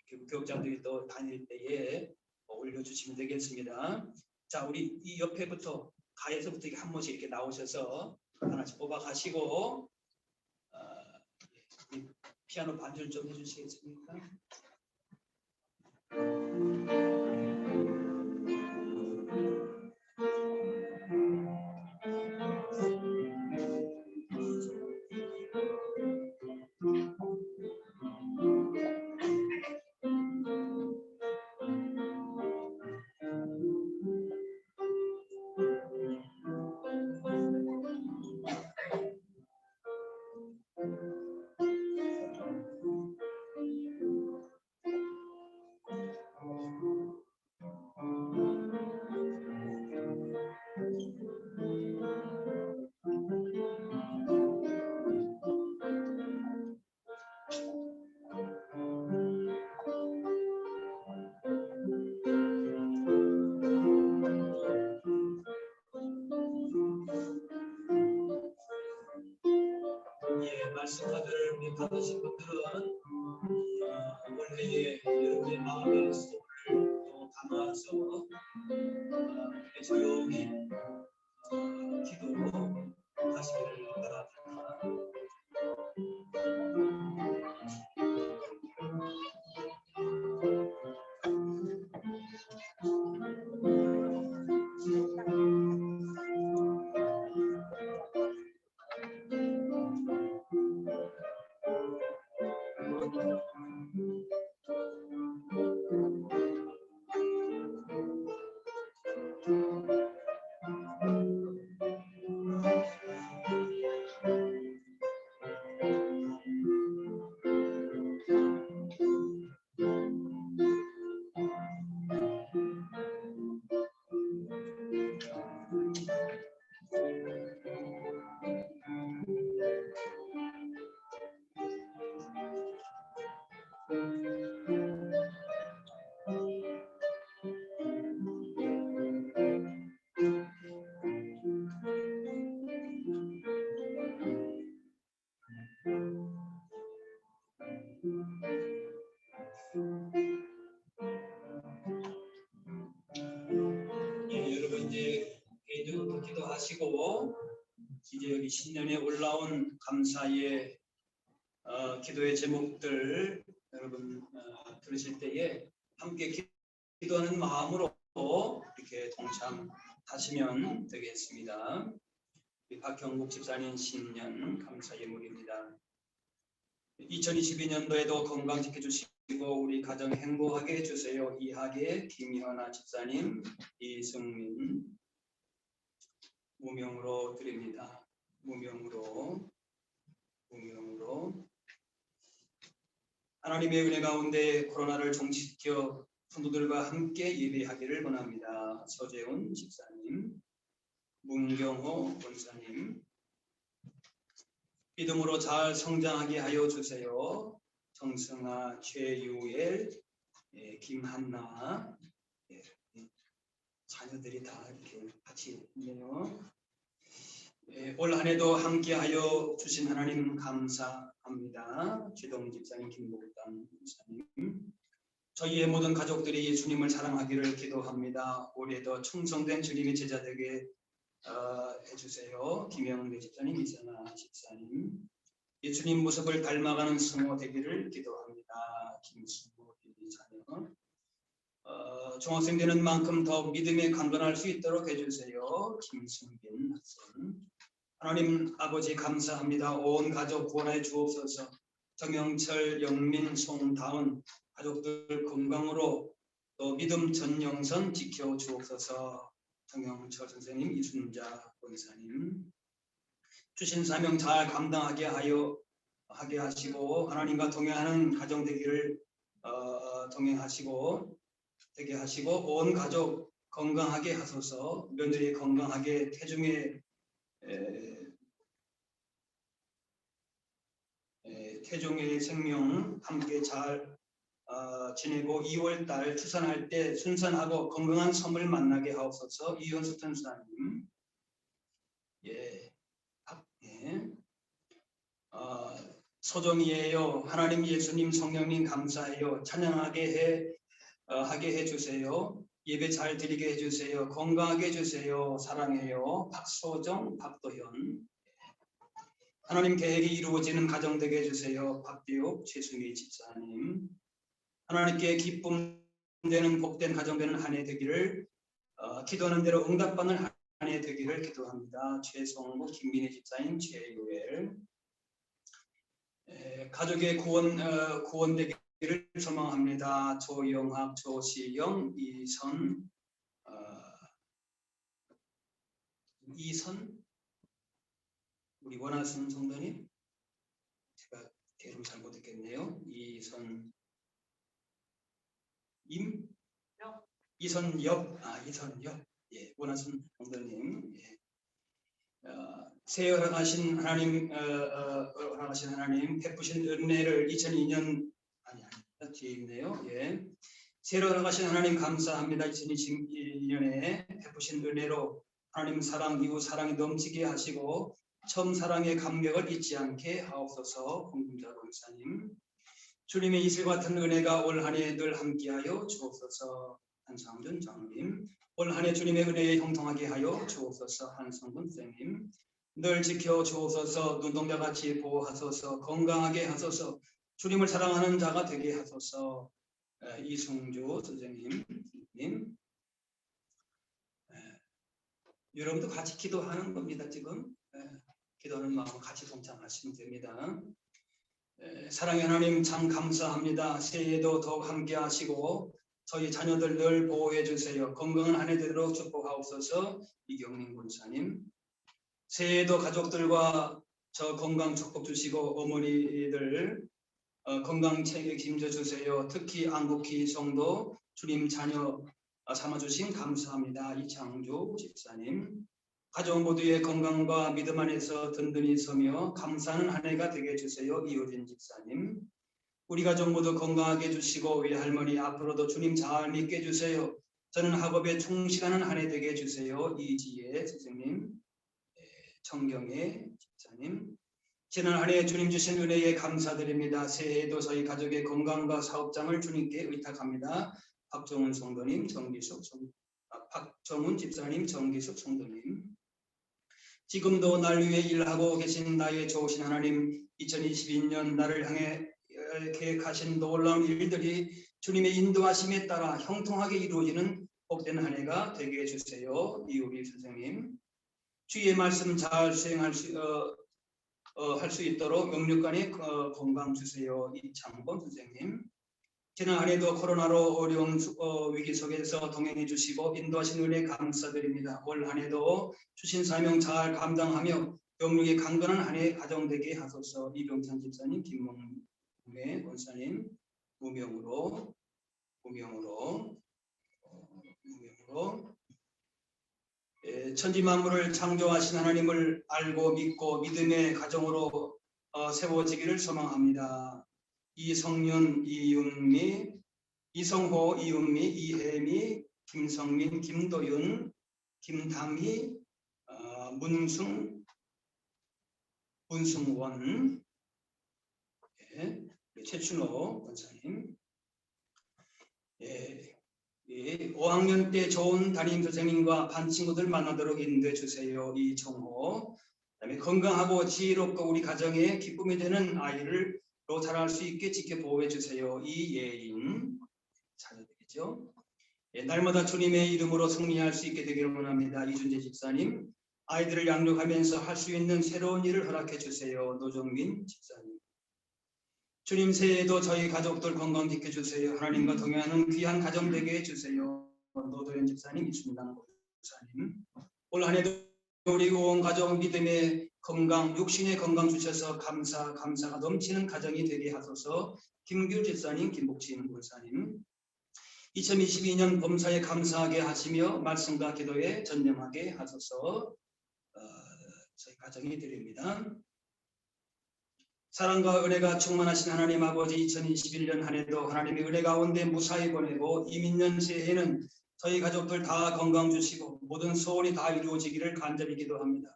이렇게 교육자들이 또 다닐 때에 올려주시면 되겠습니다. 자, 우리 이 옆에부터 가에서부터 이렇게 한 번씩 이렇게 나오셔서 하나씩 뽑아 가시고 피아노 반주를 좀 해주시겠습니까? 말씀카드를 우리 받으신 분들은 올해의 여러분의 마음의 소원을 또 담아서 조용히 기도하시기를 바랍니다. 기도하시고 이제 여기 신년에 올라온 감사의 기도의 제목들 여러분 들으실 때에 함께 기도하는 마음으로 이렇게 동참하시면 되겠습니다. 우리 박형국 집사님 신년 감사 예물입니다. 2022년도에도 건강 지켜주시고 우리 가정 행복하게 해주세요. 이하계, 김현아 집사님, 이승민 무명으로 드립니다. 무명으로 하나님의 은혜 가운데 코로나를 종식시켜 성도들과 함께 예배하기를 원합니다. 서재훈 집사님, 문경호 권사님, 믿음으로 잘 성장하게 하여 주세요. 정승아, 최유엘, 김한나, 자녀들이 다 이렇게 같이 있네요. 올 한해도 함께하여 주신 하나님 감사합니다. 최동 집사님, 김복담 집사님, 저희의 모든 가족들이 예수님을 사랑하기를 기도합니다. 올해도 충성된 주님의 제자 되게 해주세요. 김영대 집사님, 이선아 집사님, 예수님 모습을 닮아가는 성모 되기를 기도합니다. 김수모 자녀, 중학생 되는 만큼 더 믿음에 강건할 수 있도록 해주세요. 김승빈 학생, 하나님 아버지 감사합니다. 온 가족 구원해 주옵소서. 정영철, 영민, 송다운 가족들 건강으로 또 믿음 전영선 지켜 주옵소서. 정영철 선생님, 이순자 권사님, 주신 사명 잘 감당하게 하시고 하나님과 동행하는 가정 되기를 되게 하시고 온 가족 건강하게 하소서. 며느리 건강하게 태중의 생명 함께 잘 지내고 2월달 추산할 때 순산하고 건강한 섬을 만나게 하옵소서. 이현수 전사님, 소정이에요. 하나님, 예수님, 성령님 감사해요. 찬양하게 하게 해주세요. 예배 잘 드리게 해주세요. 건강하게 해주세요. 사랑해요. 박소정, 박도현, 하나님 계획이 이루어지는 가정 되게 해주세요. 박대욱, 최승희 집사님, 하나님께 기쁨 되는 복된 가정 되는 한 해 되기를 기도하는 대로 응답받는 한 해 되기를 기도합니다. 최성구, 김민희 집사님, 최유엘, 가족의 구원 되기를 소망합니다. 조영학, 조시영, 이선 우리 원하신 성도님, 제가 대로 잘 못했겠네요. 이선엽, 원하신 성도님, 새해 허락하신 하나님, 베푸신 은혜를 2002년 뒤에 있네요. 새해 허락하신 하나님 감사합니다. 2022년에 베푸신 은혜로 하나님 사랑, 이웃 사랑이 넘치게 하시고 처음 사랑의 감격을 잊지 않게 하옵소서. 홍금자 권사님, 주님의 이슬 같은 은혜가 올 한 해 늘 함께하여 주옵소서. 한상준 장님, 올 한 해 주님의 은혜에 형통하게 하여 주옵소서. 한성근 선생님, 늘 지켜 주옵소서. 눈동자같이 보호하소서. 건강하게 하소서. 주님을 사랑하는 자가 되게 하소서. 이승주 선생님, 여러분도 같이 기도하는 겁니다. 지금 기도하는 마음 같이 동참하시면 됩니다. 사랑의 하나님 참 감사합니다. 새해에도 더욱 함께 하시고 저희 자녀들 늘 보호해 주세요. 건강한 한 해 되도록 축복하옵소서. 이경림 권사님, 새해에도 가족들과 저 건강 축복 주시고 어머니들 건강 책임져 주세요. 특히 안국희 성도 주님 자녀 삼아주신 감사합니다. 이창주 집사님, 가족 모두의 건강과 믿음 안에서 든든히 서며 감사하는 한 해가 되게 해주세요. 이효진 집사님, 우리 가족 모두 건강하게 해주시고 외할머니 앞으로도 주님 잘 믿게 해주세요. 저는 학업에 충실하는 한 해 되게 해주세요. 이지혜 선생님, 청경애 집사님, 지난 한 해 주님 주신 은혜에 감사드립니다. 새해에도 저희 가족의 건강과 사업장을 주님께 의탁합니다. 박정훈 성도님, 박정훈 집사님, 정기숙 성도님, 지금도 날 위해 일하고 계신 나의 좋으신 하나님, 2022년 나를 향해 계획하신 놀라운 일들이 주님의 인도하심에 따라 형통하게 이루어지는 복된 한 해가 되게 해주세요. 이우리 선생님, 주의 말씀 잘 수행할 할 수 있도록 영육간의 건강 주세요. 이창범 선생님, 지난 한 해도 코로나로 어려운 위기 속에서 동행해 주시고 인도하신 은혜 감사드립니다. 올 한 해도 주신 사명 잘 감당하며 영육의 강건한 한 해 가정되게 하소서. 이병찬 집사님, 김몽매 권사님, 무명으로 천지 만물을 창조하신 하나님을 알고 믿고 믿음의 가정으로 세워지기를 소망합니다. 이성윤, 이윤미, 이성호, 이은미, 이혜미, 김성민, 김도윤, 김담희, 문승원, 최춘호 권사님, 5학년 때 좋은 담임 선생님과 반 친구들 만나도록 인도해 주세요. 이정호, 그다음에 건강하고 지혜롭고 우리 가정에 기쁨이 되는 아이를 자랄 수 있게 지켜보호해 주세요. 이예인 자녀되겠죠. 날마다 주님의 이름으로 승리할 수 있게 되기를 원합니다. 이준재 집사님, 아이들을 양육하면서 할 수 있는 새로운 일을 허락해 주세요. 노정민 집사님, 주님 새해에도 저희 가족들 건강 지켜주세요. 하나님과 동행하는 귀한 가정 되게 해주세요. 노도현 집사님, 이순당 목사님, 올 한 해도 우리 온 가족 믿음의 건강, 육신의 건강 주셔서 감사가 넘치는 가정이 되게 하소서. 김규 집사님, 김복진 목사님, 2022년 범사에 감사하게 하시며 말씀과 기도에 전념하게 하소서. 저희 가정이 드립니다. 사랑과 은혜가 충만하신 하나님 아버지, 2021년 한 해도 하나님의 은혜 가운데 무사히 보내고 이민년 새해에는 저희 가족들 다 건강 주시고 모든 소원이 다 이루어지기를 간절히 기도합니다.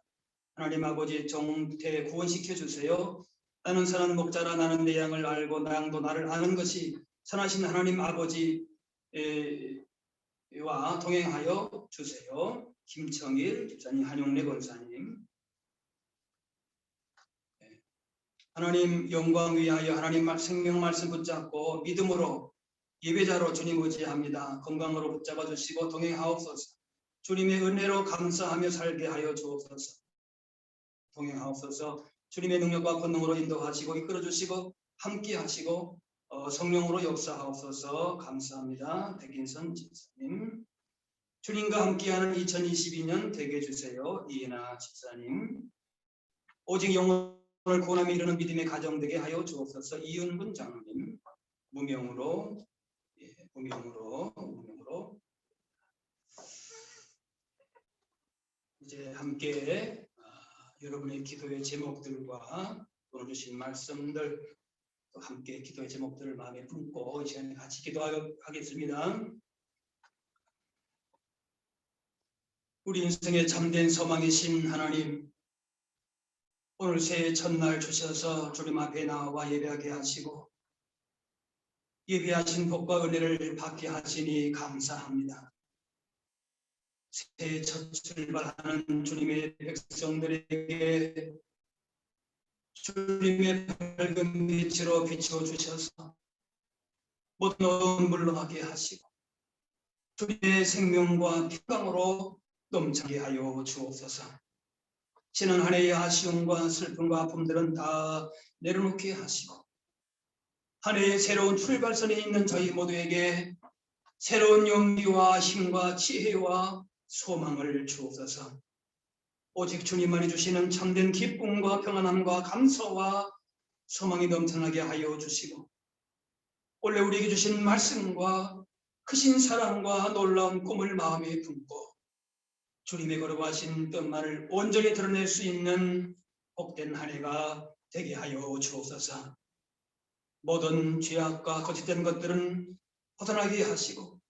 하나님 아버지, 정태 구원시켜 주세요. 나는 선한 목자라 나는 내 양을 알고 나 양도 나를 아는 것이 선하신 하나님 아버지와 동행하여 주세요. 김청일 집사님, 한용래 권사님, 하나님 영광 위하여 하나님 생명 말씀 붙잡고 믿음으로 예배자로 주님 의지합니다. 건강으로 붙잡아 주시고 동행하옵소서. 주님의 은혜로 감사하며 살게 하여 주옵소서. 동행하옵소서. 주님의 능력과 권능으로 인도하시고 이끌어 주시고 함께 하시고 성령으로 역사하옵소서. 감사합니다. 백인선 집사님, 주님과 함께하는 2022년 되게 해주세요. 이은아 집사님, 오직 영혼을 구원함에 이르는 믿음의 가정 되게 하여 주옵소서. 이은근 장로님, 무명으로 이제 함께 여러분의 기도의 제목들과 오늘 주신 말씀들, 또 함께 기도의 제목들을 마음에 품고 이 시간에 같이 기도하겠습니다. 우리 인생의 참된 소망이신 하나님, 오늘 새해 첫날 주셔서 주님 앞에 나와 예배하게 하시고 예배하신 복과 은혜를 받게 하시니 감사합니다. 새해 첫 출발하는 주님의 백성들에게 주님의 밝은 빛으로 비춰주셔서 모든 어두운 물러가게 하시고 주님의 생명과 평강으로 넘치게 하여 주옵소서. 지난 한 해의 아쉬움과 슬픔과 아픔들은 다 내려놓게 하시고 한 해의 새로운 출발선에 있는 저희 모두에게 새로운 용기와 힘과 지혜와 소망을 주옵소서. 오직 주님만이 주시는 참된 기쁨과 평안함과 감사와 소망이 넘쳐나게 하여 주시고 원래 우리에게 주신 말씀과 크신 사랑과 놀라운 꿈을 마음에 품고 주님의 거룩하신 뜻만을 온전히 드러낼 수 있는 복된 한 해가 되게 하여 주옵소서. 모든 죄악과 거짓된 것들은 벗어나게 하시고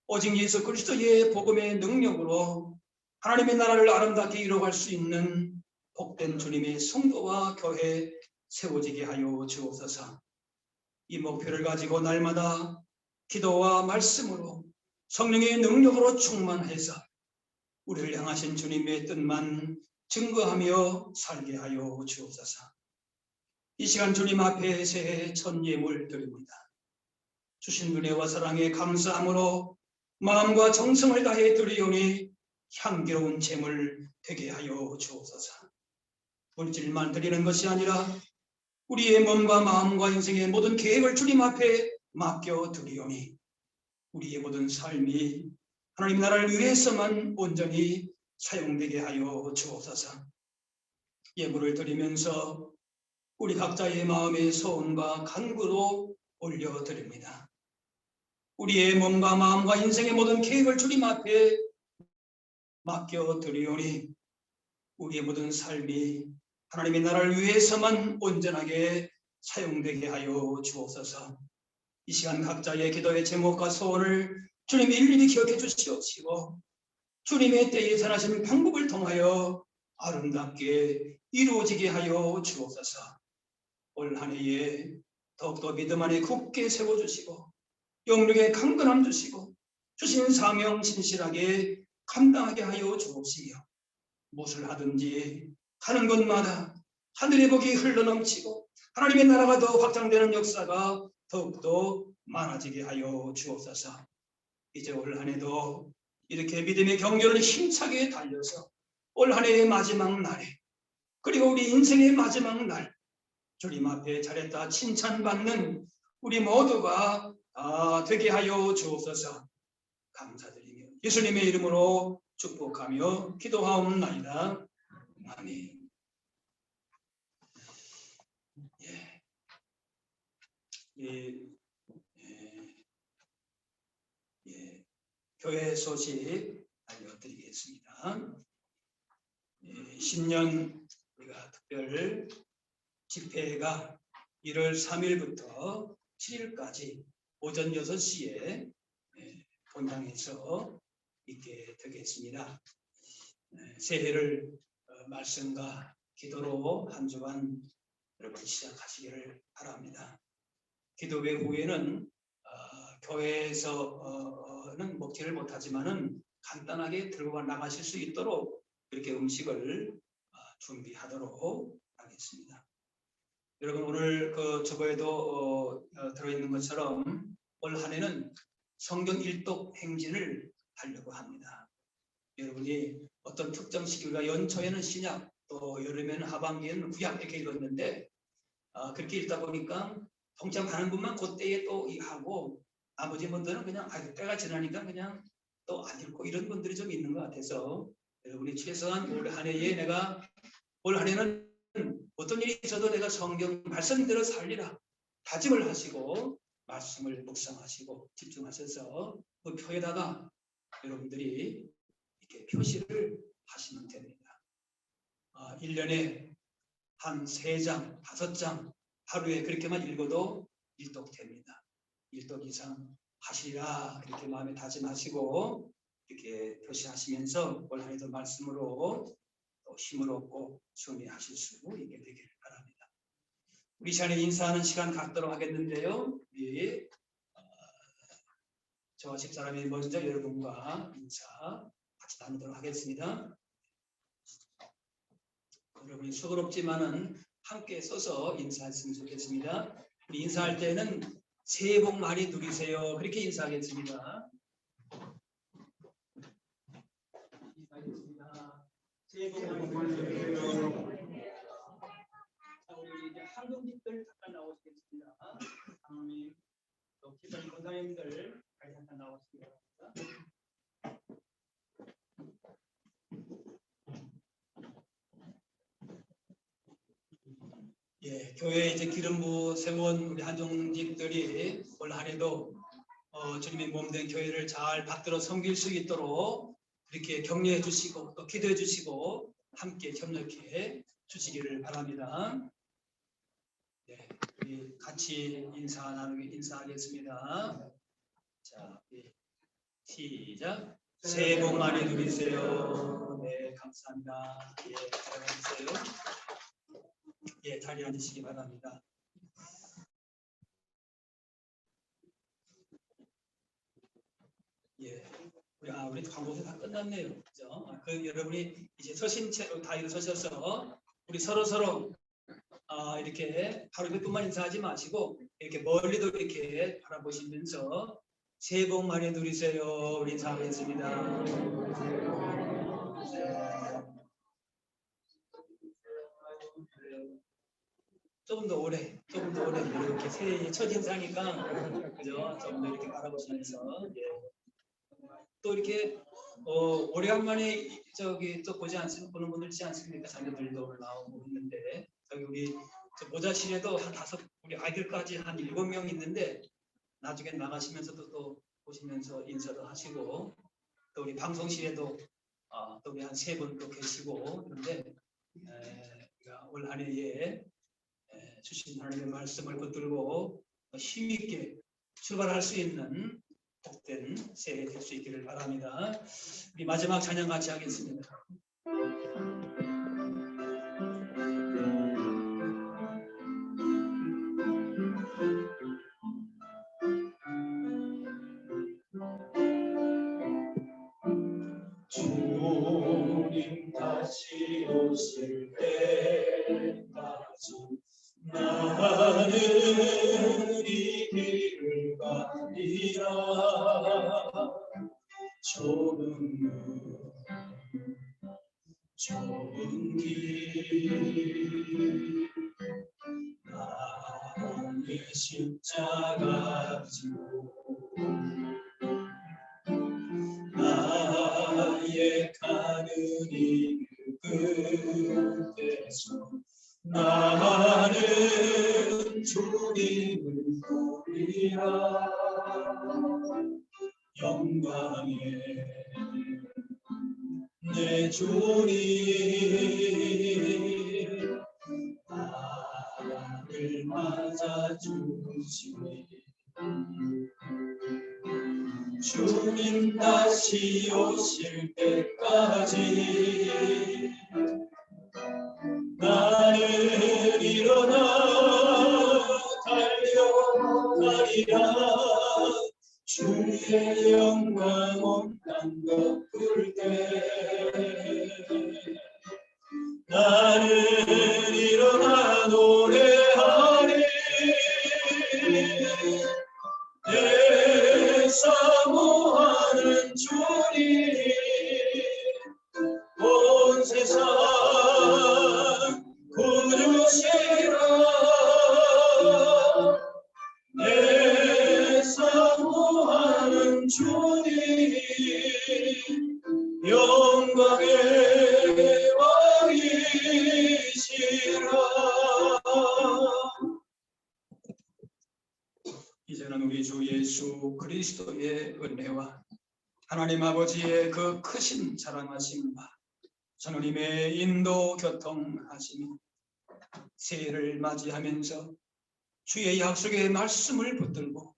오직 예수 그리스도의 복음의 능력으로 하나님의 나라를 아름답게 이루어갈 수 있는 복된 주님의 성도와 교회 세워지게 하여 주옵소서. 이 목표를 가지고 날마다 기도와 말씀으로 성령의 능력으로 충만해서 우리를 향하신 주님의 뜻만 증거하며 살게 하여 주옵소서. 이 시간 주님 앞에 새해 첫 예물 드립니다. 주신 은혜와 사랑에 감사함으로 마음과 정성을 다해 드리오니 향기로운 제물 되게 하여 주옵소서. 물질만 드리는 것이 아니라 우리의 몸과 마음과 인생의 모든 계획을 주님 앞에 맡겨 드리오니 우리의 모든 삶이 하나님 나라를 위해서만 온전히 사용되게 하여 주옵소서. 예물을 드리면서 우리 각자의 마음의 소원과 간구로 올려드립니다. 우리의 몸과 마음과 인생의 모든 계획을 주님 앞에 맡겨드리오니 우리의 모든 삶이 하나님의 나라를 위해서만 온전하게 사용되게 하여 주옵소서. 이 시간 각자의 기도의 제목과 소원을 주님 일일이 기억해 주시옵시고 주님의 때에 선하신 방법을 통하여 아름답게 이루어지게 하여 주옵소서. 올 한 해에 더욱더 믿음 안에 굳게 세워주시고 영력의 강건함 주시고 주신 사명 진실하게 감당하게 하여 주옵시며 무엇을 하든지 하는 곳마다 하늘의 복이 흘러넘치고 하나님의 나라가 더 확장되는 역사가 더욱더 많아지게 하여 주옵소서. 이제 올 한 해도 이렇게 믿음의 경주를 힘차게 달려서 올 한 해의 마지막 날에 그리고 우리 인생의 마지막 날 주님 앞에 잘했다 칭찬받는 우리 모두가 되게 하여 주옵소서. 감사드리며 예수님의 이름으로 축복하며 기도하옵나이다. 아멘. 교회 소식 알려드리겠습니다. 신년 우리가 특별 집회가 1월 3일부터 7일까지 오전 6시에 본당에서 있게 되겠습니다. 새해를 말씀과 기도로 한 주간 여러분 시작하시기를 바랍니다. 기도회 후에는 교회에서는 먹지를 못하지만은 간단하게 들고 나가실 수 있도록 이렇게 음식을 준비하도록 하겠습니다. 여러분 오늘 그 주보에도 들어있는 것처럼 올 한 해는 성경 일독 행진을 하려고 합니다. 여러분이 어떤 특정 시기가 연초에는 신약, 또 여름에는 하반기에는 구약 이렇게 읽었는데 그렇게 읽다 보니까 통장 가는 분만 그때에 또 하고 나머지 분들은 그냥 때가 지나니까 그냥 또 안 읽고 이런 분들이 좀 있는 것 같아서 여러분이 최소한 올 한 해에 내가 올 한 해는 어떤 일이 있어도 내가 성경 말씀대로 살리라 다짐을 하시고 말씀을 묵상하시고 집중하셔서 그 표에다가 여러분들이 이렇게 표시를 하시면 됩니다. 1년에 한 3장, 5장 하루에 그렇게만 읽어도 일독됩니다. 일독 이상 하시리라 이렇게 마음에 다짐하시고 이렇게 표시하시면서 올 한 해도 말씀으로 또 힘을 얻고 승리하실 수 있게 되기를 바랍니다. 우리 시간에 인사하는 시간 갖도록 하겠는데요. 우리 저와 집사람이 먼저 여러분과 인사 같이 나누도록 하겠습니다. 여러분이 수고롭지만은 함께 서서 인사했으면 좋겠습니다. 우리 인사할 때는 새해 복 많이 누리세요. 그렇게 인사하겠습니다. 인사하겠습니다. 새해 복 많이 누리세요. 자, 우리 이제 한국집들 잠깐 나오시겠습니다. 장로님, 또 기사님, 권사님들 잠깐 나오시기 바랍니다. 교회 이제 기름부 세운 우리 한종집들이 올 한 해도 주님의 몸된 교회를 잘 받들어 섬길 수 있도록 이렇게 격려해 주시고 또 기도해 주시고 함께 협력해 주시기를 바랍니다. 우리 같이 인사하겠습니다. 자, 시작. 새해 복 많이 누리세요. 네, 감사합니다. 잘 앉으세요. 자리에 앉으시기 바랍니다. 우리 광고도 다 끝났네요. 그죠? 여러분이 이제 서신 채로 다 일어서셔서 우리 서로 이렇게 바로 옆에뿐만 인사하지 마시고 이렇게 멀리도 이렇게 바라보시면서 새해 복 많이 누리세요. 우리 인사하겠습니다. 조금 더 오래 이렇게 새해 첫 인사니까 그죠? 조금 더 이렇게 바라보시면서 또 이렇게 오래간만에 또 보는 분들 있지 않습니까? 자녀들도 오늘 나오고 있는데 저기 우리 모자실에도 한 5 우리 아이들까지 한 7명 있는데 나중에 나가시면서도 또 보시면서 인사도 하시고 또 우리 방송실에도 또 우리 한 3분 또 계시고 그런데 우리가 올 한 해에 주신 하나님의 말씀을 붙들고 힘있게 출발할 수 있는 복된 새해 될 수 있기를 바랍니다. 우리 마지막 찬양 같이 하겠습니다. 주님 다시 오실 때까지 나는 이 길을 가리라. 좁은 길 나의 십자가 지고 나의 가는 이 끝에서 나는 주님을 보리라. 영광에 내 주님 나를 맞아주시니 주님 다시 오실 때까지 나는 일어나 달려가리라. 주의 영광 온 땅 덮을 때 나는 일어나 노래하리. 내 사모하는 주님 온 세상 구주시라. 내 사모하는 주님 영광의 왕이시라. 이제는 우리 주 예수 그리스도의 은혜와 하나님 아버지의 그 크신 사랑하심과 하나님의 인도 교통하심이 새해를 맞이하면서 주의 약속의 말씀을 붙들고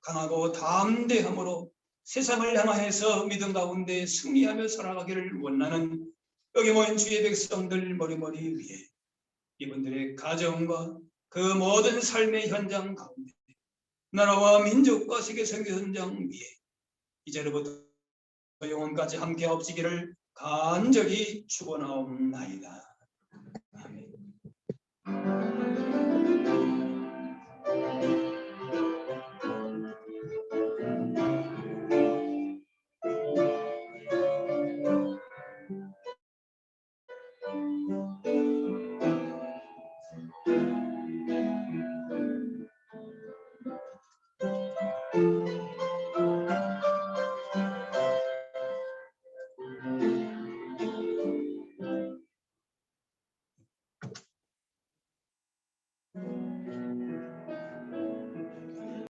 강하고 담대함으로 세상을 향하여서 믿음 가운데 승리하며 살아가기를 원하는 여기 모인 주의 백성들 머리머리 위에 이분들의 가정과 그 모든 삶의 현장 가운데 나라와 민족과 세계 선교 현장 위에 이제로부터 영원까지 함께 없으기를 간절히 축원하옵나이다.